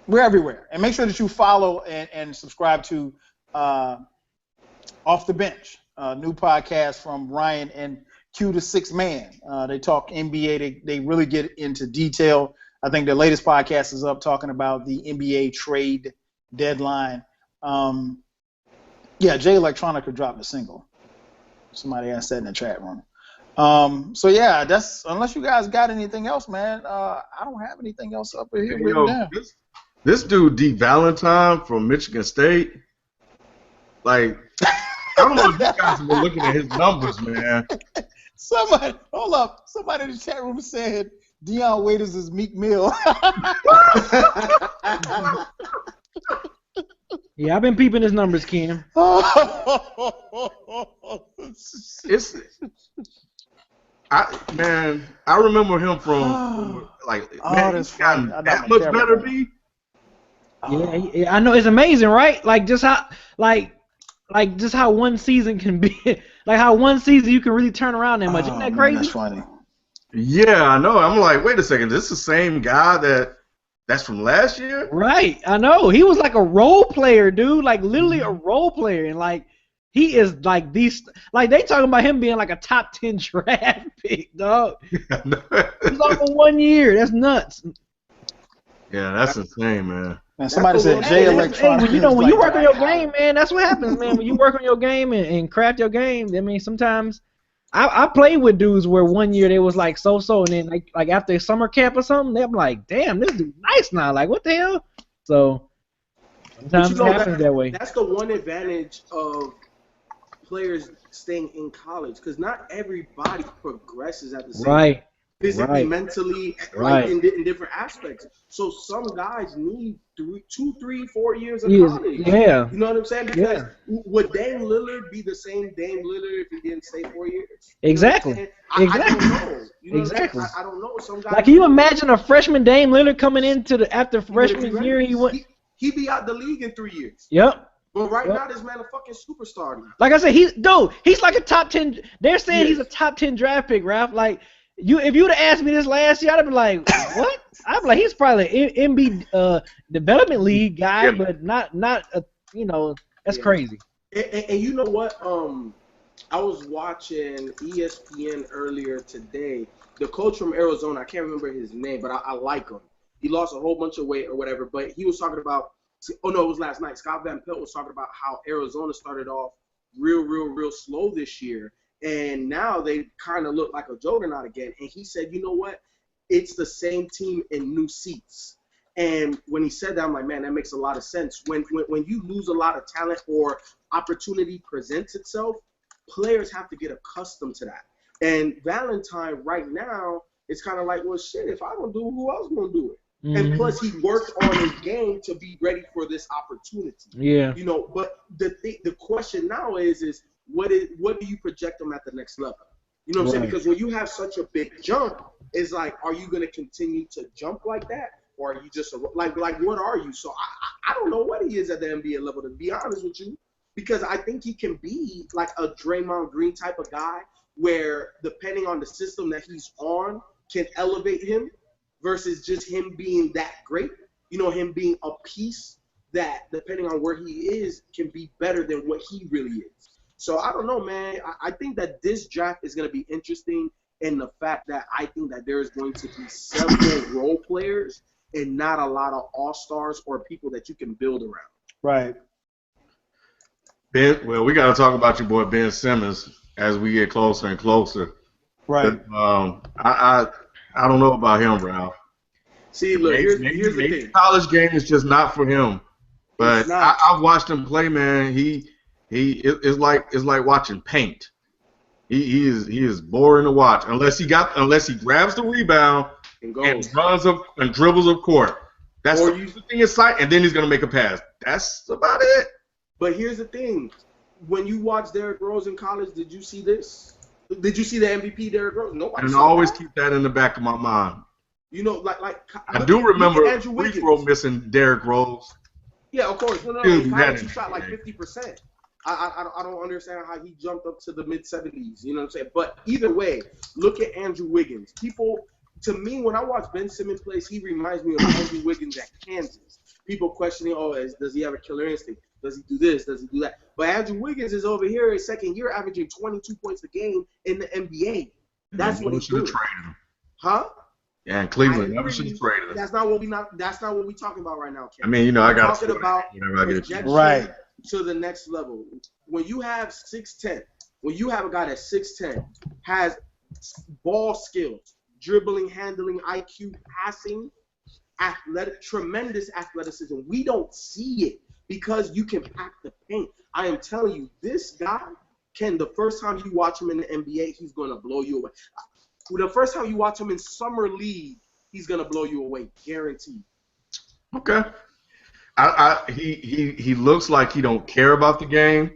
We're everywhere, and make sure that you follow and subscribe to Off the Bench, a new podcast from Ryan and Q the Sixth Man. They talk NBA. They really get into detail. I think the latest podcast is up talking about the NBA trade deadline. Jay Electronica dropped a single. Somebody asked that in the chat room. That's unless you guys got anything else, man. I don't have anything else up here written down. This dude, D. Valentine from Michigan State, like, I don't know if you guys have been looking at his numbers, man. Somebody in the chat room said Deion Waiters is Meek Mill. Yeah, I've been peeping his numbers, Ken. I remember him from that's funny. That much better, B. Yeah, I know, it's amazing, right? Like just how one season can be, like how one season you can really turn around that much. Isn't that crazy? That's funny. Yeah, I know. I'm like, wait a second, this is the same guy that's from last year? Right, I know. He was like a role player, dude. Like literally a role player, and like he is like these. Like they talking about him being like a top 10 draft pick, dog. He's on for 1 year. That's nuts. Yeah, that's insane, man. And somebody said Jay Electronica. When you work on your game, man, that's what happens, man. When you work on your game and craft your game, I mean, sometimes I played with dudes where 1 year they was like so, and then like after summer camp or something, they're like, damn, this dude's nice now. Like, what the hell? So sometimes it happens that way. That's the one advantage of players staying in college, because not everybody progresses at the same time. Physically, mentally, in different aspects. So some guys need 2, 3, 4 years of college. Yeah. You know what I'm saying? Because would Dame Lillard be the same Dame Lillard if he didn't stay 4 years? Exactly. I don't know. You know Exactly. I don't know. Some guys. Like, can you imagine a freshman Dame Lillard coming into after freshman year? He'd be out the league in 3 years. Yep. But right now, this man a fucking superstar now. Like I said, he's like a top 10. They're saying he's a top 10 draft pick, Ralph. Like. If you would have asked me this last year, I'd have been like, what? I'd be like, he's probably an MB development league guy, but not that's crazy. And you know what? I was watching ESPN earlier today. The coach from Arizona, I can't remember his name, but I like him. He lost a whole bunch of weight or whatever, but he was talking about, it was last night. Scott Van Pelt was talking about how Arizona started off real slow this year. And now they kind of look like a juggernaut again. And he said, you know what? It's the same team in new seats. And when he said that, I'm like, man, that makes a lot of sense. When you lose a lot of talent or opportunity presents itself, players have to get accustomed to that. And Valentine right now, it's kind of like, well, shit, if I don't do it, who else going to do it? Mm-hmm. And plus, he worked on his game to be ready for this opportunity. Yeah. But the question now is what do you project them at the next level? You know what I'm saying? Because when you have such a big jump, it's like, are you going to continue to jump like that? Or are you just like what are you? So I don't know what he is at the NBA level, to be honest with you, because I think he can be like a Draymond Green type of guy where, depending on the system that he's on, can elevate him versus just him being that great. Him being a piece that, depending on where he is, can be better than what he really is. So I don't know, man. I think that this draft is going to be interesting in the fact that I think that there is going to be several role players and not a lot of all-stars or people that you can build around. Right. Ben, well, we got to talk about your boy Ben Simmons as we get closer and closer. Right. But, I don't know about him, Ralph. See, look, here's the thing. College game is just not for him. But I've watched him play, man. It's like watching paint. He is boring to watch unless he grabs the rebound and runs up and dribbles up court. That's the thing in sight, and then he's gonna make a pass. That's about it. But here's the thing: when you watch Derrick Rose in college, did you see this? Did you see the MVP Derrick Rose? Nobody. And I always keep that in the back of my mind. I do remember free throw missing Derrick Rose. Yeah, of course. No, in college he shot like 50%. I don't understand how he jumped up to the mid-70s. You know what I'm saying? But either way, look at Andrew Wiggins. People, to me, when I watch Ben Simmons play, he reminds me of Andrew Wiggins at Kansas. People questioning, does he have a killer instinct? Does he do this? Does he do that? But Andrew Wiggins is over here his second year averaging 22 points a game in the NBA. That's what he's doing. Traded him. Huh? Yeah, and Cleveland never should have traded him. That's not what we talking about right now, Ken. I mean, I got talking about projection right to the next level. When you have 6'10", when you have a guy that's 6'10", has ball skills, dribbling, handling, IQ, passing, tremendous athleticism. We don't see it because you can pack the paint. I am telling you, this guy the first time you watch him in the NBA, he's going to blow you away. The first time you watch him in summer league, he's going to blow you away, guaranteed. Okay. He looks like he don't care about the game.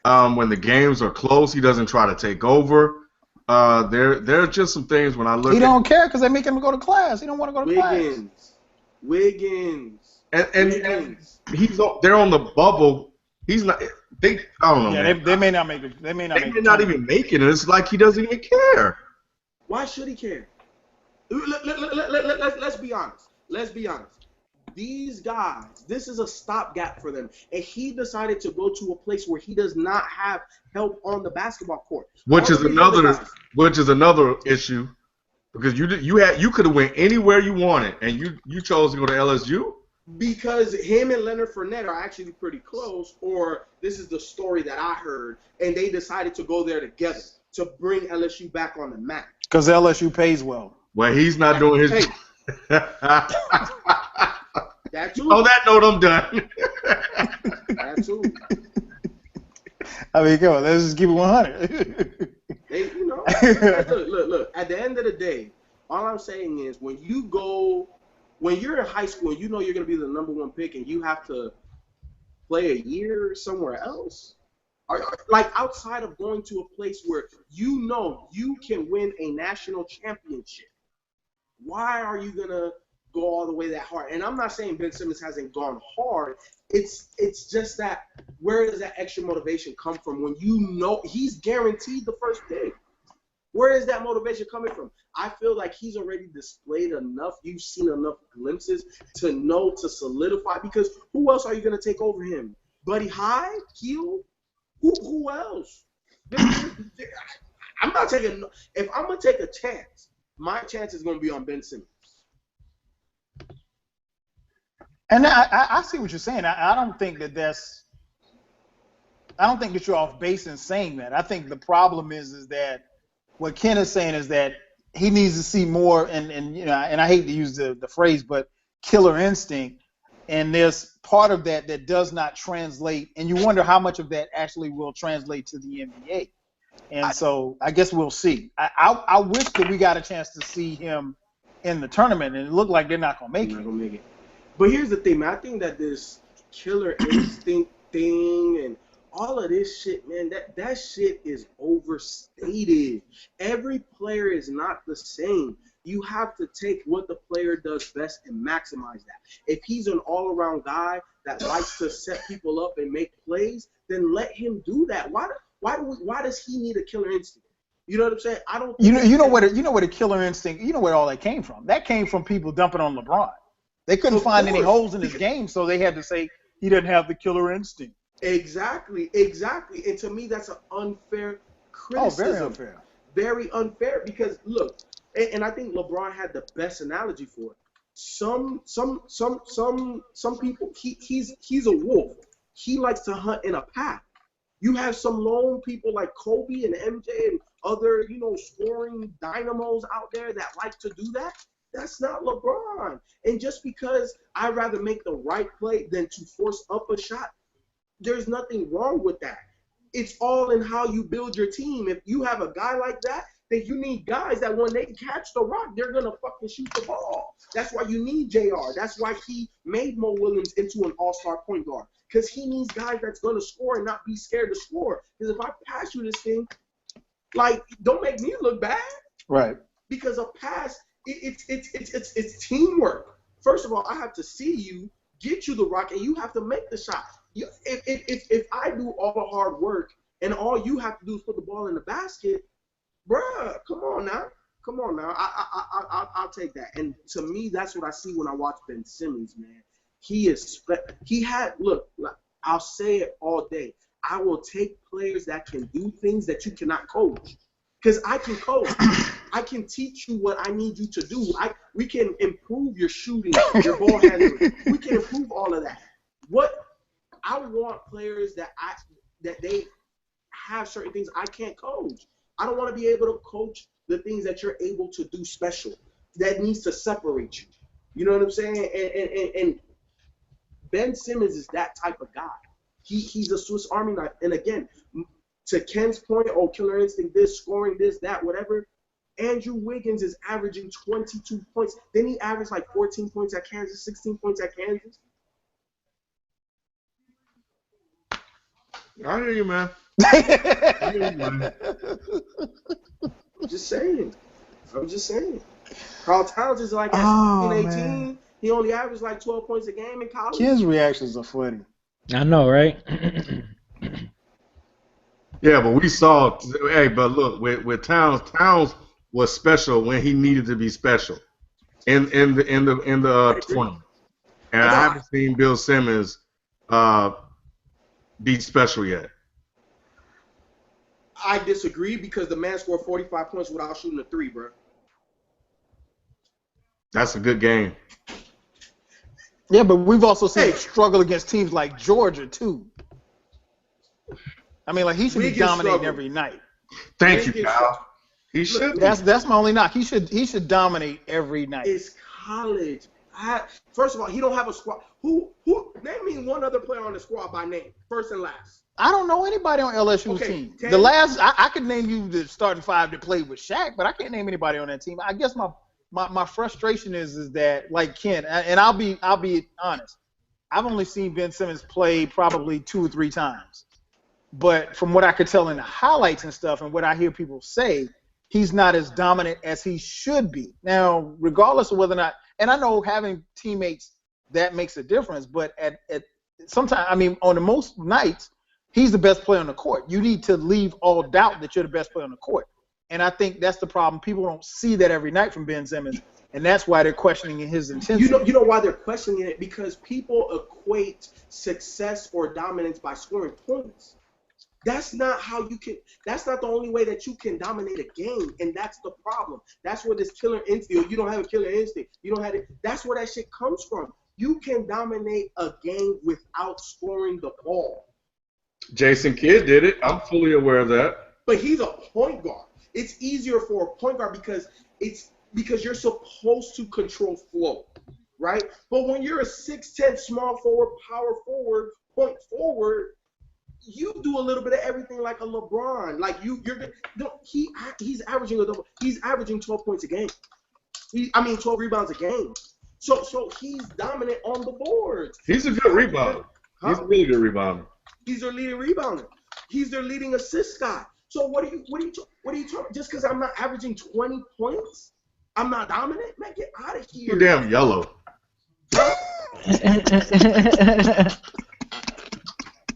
When the games are close, he doesn't try to take over. There are just some things when I look. He don't care because they make him go to class. He don't want to go to class. Wiggins. And they're on the bubble. He's not. I don't know. Yeah, they may not make it. They may not even make it. And it's like he doesn't even care. Why should he care? Let's be honest. These guys, this is a stopgap for them. And he decided to go to a place where he does not have help on the basketball court. Which is another issue. Because you could have went anywhere you wanted, and you chose to go to LSU? Because him and Leonard Fournette are actually pretty close, or this is the story that I heard, and they decided to go there together to bring LSU back on the map. Because LSU pays well. Well, he's not doing his. That too. On that note, I'm done. That too. I mean, come on, let's just keep it 100. Look. At the end of the day, all I'm saying is when you're in high school, and you know you're going to be the number one pick, and you have to play a year somewhere else, like outside of going to a place where you know you can win a national championship, why are you going to go all the way that hard? And I'm not saying Ben Simmons hasn't gone hard. It's just that where does that extra motivation come from when you know he's guaranteed the first pick? Where is that motivation coming from? I feel like he's already displayed enough. You've seen enough glimpses to know to solidify. Because who else are you going to take over him? Buddy High? Heel? Who else? I'm not taking. If I'm going to take a chance, my chance is going to be on Ben Simmons. And I see what you're saying. I don't think that you're off base in saying that. I think the problem is that what Ken is saying is that he needs to see more, and I hate to use the phrase, but killer instinct. And there's part of that does not translate, and you wonder how much of that actually will translate to the NBA. And so I guess we'll see. I wish that we got a chance to see him in the tournament, and it looked like they're not going to make it. But here's the thing, man. I think that this killer instinct thing and all of this shit, man, that shit is overstated. Every player is not the same. You have to take what the player does best and maximize that. If he's an all-around guy that likes to set people up and make plays, then let him do that. Why does he need a killer instinct? You know what I'm saying? I don't. You know where the killer instinct. You know where all that came from. That came from people dumping on LeBron. They couldn't find any holes in his game, so they had to say he doesn't have the killer instinct. Exactly. And to me, that's an unfair criticism. Oh, very unfair. Very unfair because look, and I think LeBron had the best analogy for it. Some people, he's a wolf. He likes to hunt in a pack. You have some lone people like Kobe and MJ and other, scoring dynamos out there that like to do that. That's not LeBron. And just because I'd rather make the right play than to force up a shot, there's nothing wrong with that. It's all in how you build your team. If you have a guy like that, then you need guys that when they catch the rock, they're going to fucking shoot the ball. That's why you need JR. That's why he made Mo Williams into an all-star point guard. Because he needs guys that's going to score and not be scared to score. Because if I pass you this thing, don't make me look bad. Right. Because a pass, it's teamwork. First of all, I have to see you, get you the rock, and you have to make the shot. If I do all the hard work and all you have to do is put the ball in the basket, bruh, come on now. I'll take that. And to me, that's what I see when I watch Ben Simmons, man. I'll say it all day. I will take players that can do things that you cannot coach. Because I can coach. I can teach you what I need you to do. We can improve your shooting, your ball handling. We can improve all of that. What I want players that they have certain things I can't coach. I don't want to be able to coach the things that you're able to do special. That needs to separate you. You know what I'm saying? And Ben Simmons is that type of guy. He's a Swiss Army knife. And again, to Ken's point, killer instinct, this, scoring, this, that, whatever. Andrew Wiggins is averaging 22 points. Then he averaged like 14 points at Kansas, 16 points at Kansas. I hear you, man. I'm just saying. Karl Towns is like at 18. Man. He only averaged like 12 points a game in college. Ken's reactions are funny. I know, right? Yeah, but we saw. Hey, but look, with Towns was special when he needed to be special in the tournament, and I haven't seen Bill Simmons be special yet. I disagree because the man scored 45 points without shooting a three, bro. That's a good game. Yeah, but we've also seen him struggle against teams like Georgia too. I mean, like he should be dominating every night. Thank you, Kyle. He should. That's my only knock. He should dominate every night. It's college. First of all, he don't have a squad. Who? Name me one other player on the squad by name, first and last. I don't know anybody on LSU's team. The last I could name you the starting five that played with Shaq, but I can't name anybody on that team. I guess my frustration is that, like Ken, and I'll be honest, I've only seen Ben Simmons play probably 2 or 3 times. But from what I could tell in the highlights and stuff and what I hear people say, he's not as dominant as he should be. Now, regardless of whether or not, and I know having teammates, that makes a difference, but at sometimes, I mean, on the most nights, he's the best player on the court. You need to leave all doubt that you're the best player on the court. And I think that's the problem. People don't see that every night from Ben Simmons, and that's why they're questioning his intensity. You know why they're questioning it? Because people equate success or dominance by scoring points. That's not how you can. That's not the only way that you can dominate a game, and that's the problem. That's where this killer instinct. You don't have a killer instinct. You don't have it. That's where that shit comes from. You can dominate a game without scoring the ball. Jason Kidd did it. I'm fully aware of that. But he's a point guard. It's easier for a point guard because you're supposed to control flow, right? But when you're a 6'10" small forward, power forward, point forward, you do a little bit of everything like a LeBron. Like he's averaging a double. He's averaging 12 points a game. 12 rebounds a game. So he's dominant on the boards. He's a good rebounder. He's a really good rebounder. He's their leading rebounder. He's their leading assist guy. So what are you talking? Just because I'm not averaging 20 points, I'm not dominant? Man, get out of here. You're damn yellow.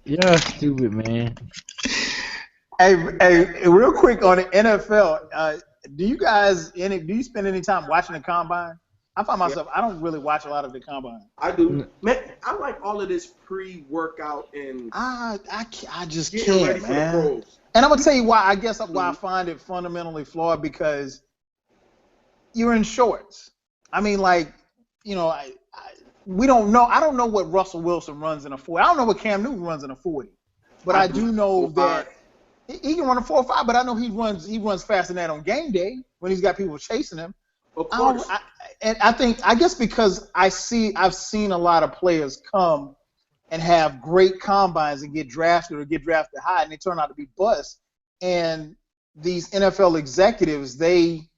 You're stupid, man. Hey, real quick on the NFL, do you spend any time watching the combine? I find myself, I don't really watch a lot of the combine. I do. Man, I like all of this pre-workout and I just can't, man. And I'm gonna tell you why. I guess why I find it fundamentally flawed, because you're in shorts. I mean, like, you know, we don't know. I don't know what Russell Wilson runs in a 40. I don't know what Cam Newton runs in a 40, but I do know that he can run a 4.5. But I know he runs faster than that on game day when he's got people chasing him. Of course. I guess because I've seen a lot of players come and have great combines and get drafted high, and they turn out to be busts. And these NFL executives, they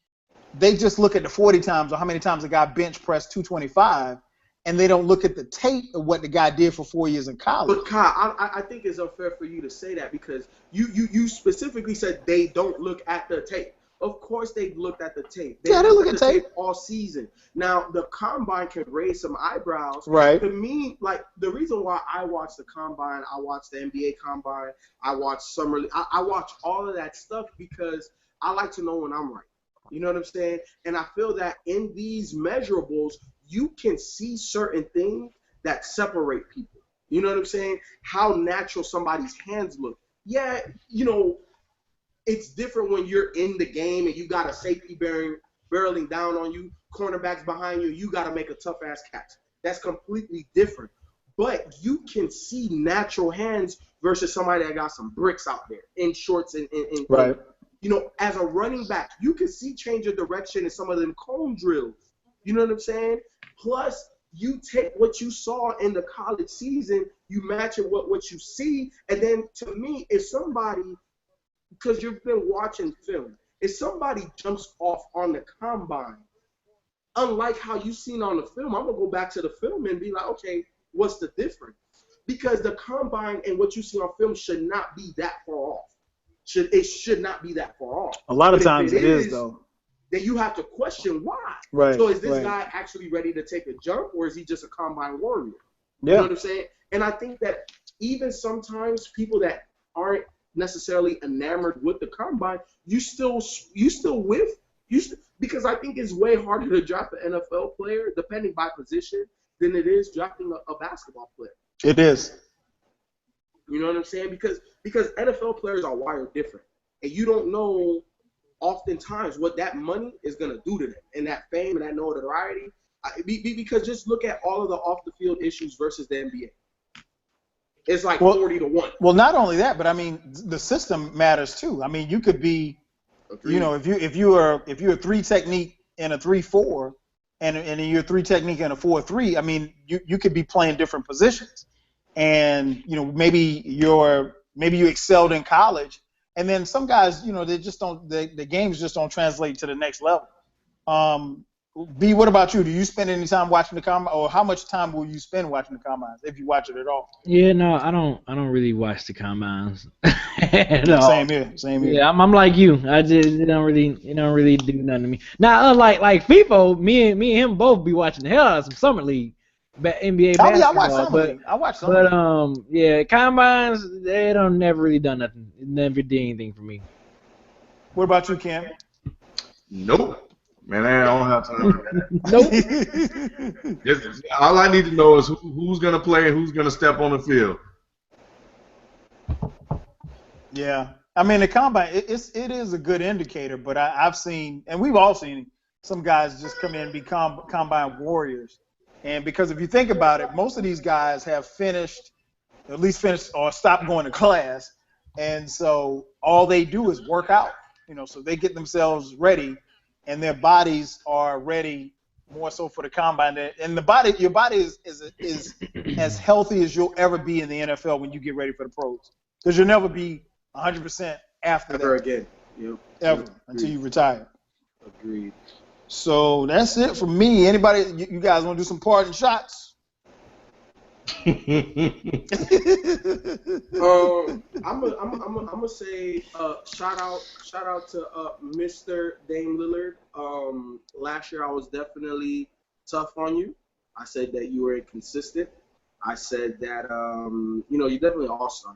just look at the 40 times or how many times a guy bench pressed 225, and they don't look at the tape of what the guy did for 4 years in college. But Kyle, I think it's unfair for you to say that, because you specifically said they don't look at the tape. Of course they've looked at the tape. They look at the tape all season. Now, the combine can raise some eyebrows. Right. To me, like, the reason why I watch the combine, I watch the NBA combine, I watch Summer League, I watch all of that stuff because I like to know when I'm right. You know what I'm saying? And I feel that in these measurables, you can see certain things that separate people. You know what I'm saying? How natural somebody's hands look. Yeah, you know, it's different when you're in the game and you got a safety barreling down on you, cornerbacks behind you, you got to make a tough-ass catch. That's completely different. But you can see natural hands versus somebody that got some bricks out there in shorts and right. You know, as a running back, you can see change of direction in some of them cone drills. You know what I'm saying? Plus, you take what you saw in the college season, you match it with what you see, and then to me, if somebody, because you've been watching film, if somebody jumps off on the combine, unlike how you seen on the film, I'm going to go back to the film and be like, okay, what's the difference? Because the combine and what you see on film should not be that far off. It should not be that far off. A lot of times it is, though. Then you have to question why. Right. So is this guy actually ready to take a jump, or is he just a combine warrior? Yeah. You know what I'm saying? And I think that even sometimes people that aren't necessarily enamored with the combine, because I think it's way harder to draft an NFL player, depending by position, than it is drafting a basketball player. It is. You know what I'm saying? Because NFL players are wired different, and you don't know oftentimes what that money is going to do to them, and that fame and that notoriety. Because just look at all of the off-the-field issues versus the NBA. It's like 40-1. Well, not only that, but I mean, the system matters too. I mean, you could be, you know, if you're a 3 technique in a 3-4, and you're a 3 technique in a 4-3. I mean, you could be playing different positions, and you know, maybe you excelled in college, and then some guys, you know, they just don't. The games just don't translate to the next level. B, what about you? Do you spend any time watching the combine, or how much time will you spend watching the combines if you watch it at all? Yeah, no, I don't really watch the combines. Same here. Yeah, I'm like you. I just it don't really do nothing to me. Now, unlike FIFA, me and him both be watching the hell out of some summer league, NBA basketball. Yeah, I watch summer league. Yeah, combines they don't never really done nothing. It never did anything for me. What about you, Cam? Nope. Man, I don't have time for that. Nope. All I need to know is who's going to play and who's going to step on the field. Yeah. I mean, the combine, it is a good indicator, but I've seen, and we've all seen, some guys just come in and become combine warriors. And because if you think about it, most of these guys have finished or stopped going to class. And so all they do is work out, you know, so they get themselves ready. And their bodies are ready more so for the combine. And your body is as healthy as you'll ever be in the NFL when you get ready for the pros. Because you'll never be 100% after ever that. Again. Yep. Ever. Until you retire. Agreed. So that's it for me. Anybody, you guys want to do some parting shots? I'm gonna say shout out to Mr. Dame Lillard. Last year I was definitely tough on you. I said that you were inconsistent. I said that you know, you're definitely an all-star.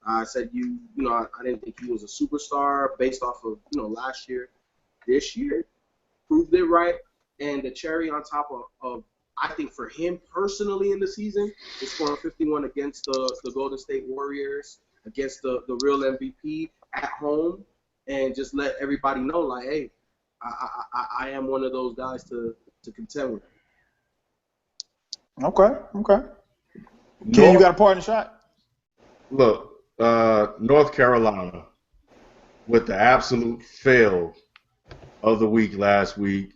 I said I didn't think he was a superstar based off of last year. This year proved it right, and the cherry on top of I think for him personally in the season, is scoring 51 against the Golden State Warriors, against the real MVP at home, and just let everybody know, like, hey, I am one of those guys to contend with. Okay. Ken, you got a parting shot? Look, North Carolina, with the absolute fail of the week last week,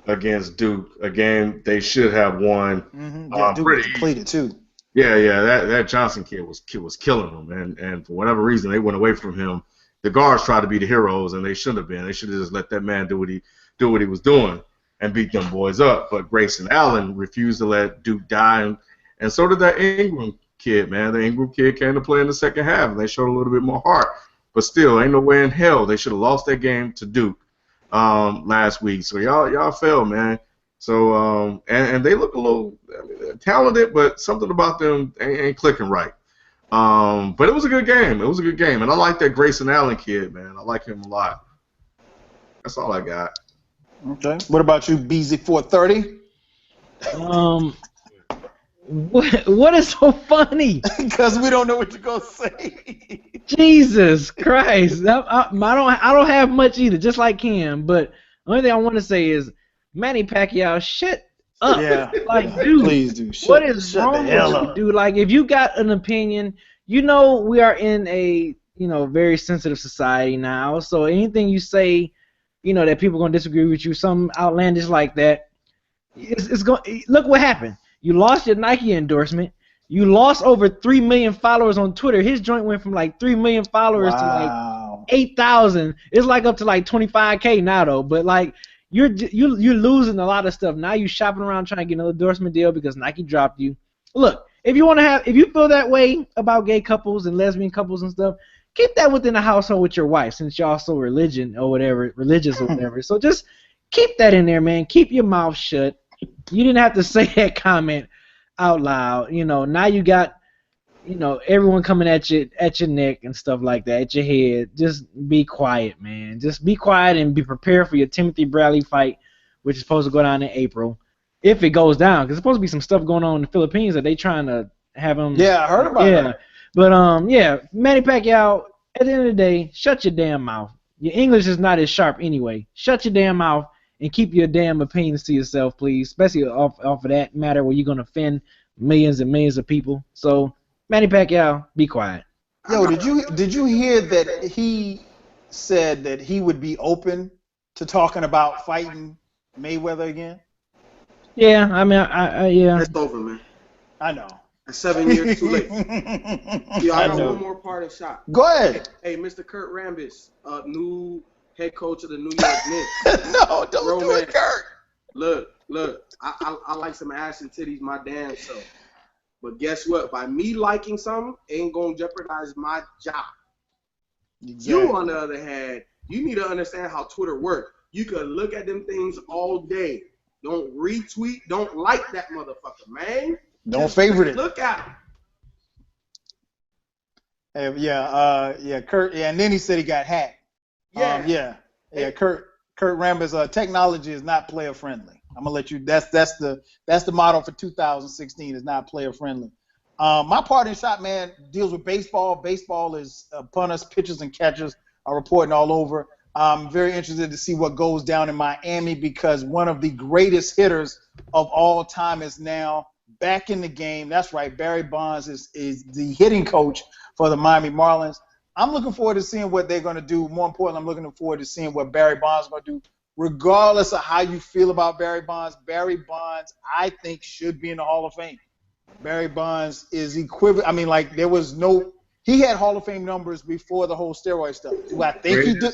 against Duke, a game they should have won. Mm-hmm. Duke completed too. Yeah, that Johnson kid was killing them, and for whatever reason they went away from him. The guards tried to be the heroes, and they shouldn't have been. They should have just let that man do what he was doing and beat them boys up. But Grayson Allen refused to let Duke die, and so did that Ingram kid, man. The Ingram kid came to play in the second half, and they showed a little bit more heart. But still, ain't no way in hell they should have lost that game to Duke last week. So y'all failed, man. So and they look a little talented, but something about them ain't clicking right. But it was a good game. And I like that Grayson Allen kid, man. I like him a lot. That's all I got. Okay. What about you, BZ430? What is so funny? Because we don't know what you're gonna say. Jesus Christ! I don't have much either, just like Cam. But the only thing I want to say is, Manny Pacquiao, shut up. Yeah, Like, yeah. dude, Please do. what is Shut wrong the hell with you, up. dude? Like, if you got an opinion, you know we are in a very sensitive society now. So anything you say, that people gonna disagree with you, something outlandish like that, it's going. Look what happened. You lost your Nike endorsement. You lost over 3 million followers on Twitter. His joint went from like 3 million followers to like Wow. 8,000. It's like up to like 25K now though. But like you're losing a lot of stuff. Now you shopping around trying to get an endorsement deal because Nike dropped you. Look, if you feel that way about gay couples and lesbian couples and stuff, keep that within the household with your wife, since y'all so religious or whatever. So just keep that in there, man. Keep your mouth shut. You didn't have to say that comment out loud. Now you got, everyone coming at your neck and stuff like that, at your head. Just be quiet, man. Just be quiet and be prepared for your Timothy Bradley fight, which is supposed to go down in April, if it goes down. Because there's supposed to be some stuff going on in the Philippines that they trying to have him. Yeah, I heard about that. But yeah, Manny Pacquiao. At the end of the day, shut your damn mouth. Your English is not as sharp anyway. Shut your damn mouth. And keep your damn opinions to yourself, please, especially off of that matter where you're going to offend millions and millions of people. So, Manny Pacquiao, be quiet. Yo, did you hear that he said that he would be open to talking about fighting Mayweather again? Yeah, I mean, yeah. It's over, man. I know. 7 years too late. Yeah, I got one more parting shot. Go ahead. Hey, Mr. Kurt Rambis, new head coach of the New York Knicks. No, don't do it, Kurt. Look. I like some ass and titties my damn self. But guess what? By me liking something, it ain't gonna jeopardize my job. Exactly. You, on the other hand, you need to understand how Twitter works. You could look at them things all day. Don't retweet. Don't like that motherfucker, man. Don't favorite it. Look at him. Yeah, Kurt. Yeah, and then he said he got hacked. Yeah. Kurt Rambis. Technology is not player friendly. I'm gonna let you. That's the motto for 2016. Is not player friendly. My parting shot, man, deals with baseball. Baseball is punters, pitchers, and catchers are reporting all over. I'm very interested to see what goes down in Miami because one of the greatest hitters of all time is now back in the game. That's right. Barry Bonds is the hitting coach for the Miami Marlins. I'm looking forward to seeing what they're going to do. More importantly, I'm looking forward to seeing what Barry Bonds is going to do. Regardless of how you feel about Barry Bonds, I think, should be in the Hall of Fame. Barry Bonds is equivalent. I mean, like, he had Hall of Fame numbers before the whole steroid stuff. Do I think he did?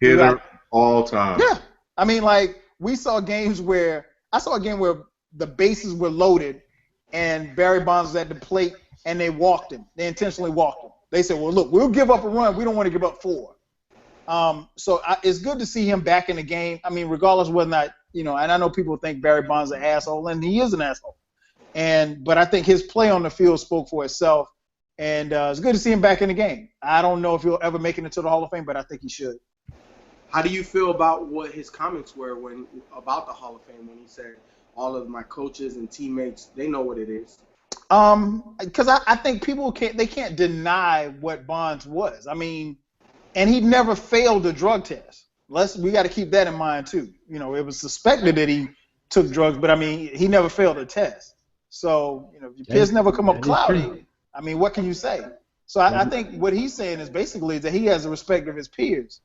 Hitter all time. Yeah. I mean, like, I saw a game where the bases were loaded and Barry Bonds was at the plate and they walked him. They intentionally walked him. They said, well, look, we'll give up a run. We don't want to give up 4. So it's good to see him back in the game. I mean, regardless of whether or not, and I know people think Barry Bonds is an asshole, and he is an asshole. But I think his play on the field spoke for itself, and it's good to see him back in the game. I don't know if he'll ever make it into the Hall of Fame, but I think he should. How do you feel about what his comments were about the Hall of Fame when he said all of my coaches and teammates, they know what it is? Because I think people can't deny what Bonds was. I mean, and he never failed a drug test. We got to keep that in mind too. It was suspected that he took drugs, but I mean, he never failed a test. So, your peers never come up cloudy. I mean, what can you say? So I think what he's saying is basically that he has the respect of his peers.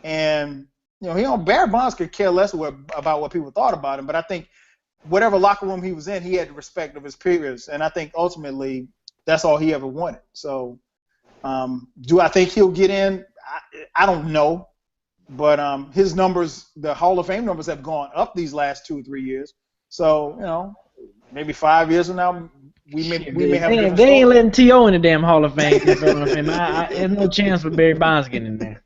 And, Barry Bonds could care less about what people thought about him, but I think whatever locker room he was in, he had the respect of his peers. And I think ultimately that's all he ever wanted. So do I think he'll get in? I don't know. But his numbers, the Hall of Fame numbers, have gone up these last 2 or 3 years. So, maybe 5 years from now, we may have a different They ain't letting T.O. in the damn Hall of Fame. There's no chance for Barry Bonds getting in there.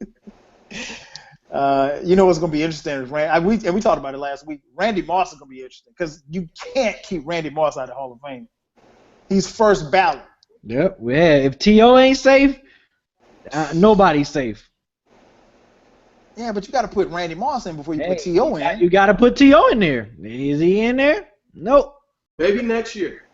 What's going to be interesting is we talked about it last week. Randy Moss is going to be interesting because you can't keep Randy Moss out of the Hall of Fame. He's first ballot. Yep. Yeah. If T.O. ain't safe, nobody's safe. Yeah, but you got to put Randy Moss in before you put T.O. in. You got to put T.O. in there. Is he in there? Nope. Maybe next year.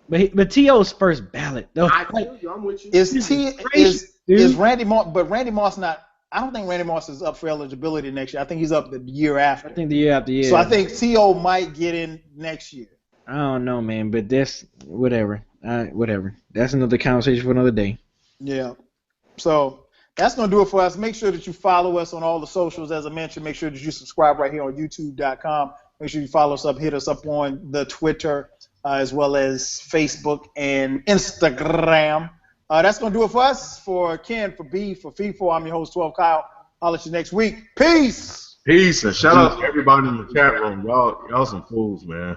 But T.O.'s first ballot though. I feel you. I'm with you. Is Randy Moss? But Randy Moss not. I don't think Randy Moss is up for eligibility next year. I think he's up the year after. I think the year after, yeah. So I think T.O. might get in next year. I don't know, man, but that's whatever. Whatever. That's another conversation for another day. Yeah. So that's going to do it for us. Make sure that you follow us on all the socials. As I mentioned, make sure that you subscribe right here on YouTube.com. Make sure you follow us up, hit us up on the Twitter, as well as Facebook and Instagram. That's going to do it for us. For Ken, for B, for FIFO, I'm your host, 12 Kyle. I'll let you next week. Peace. Peace, and shout out to everybody in the chat room. Y'all some fools, man.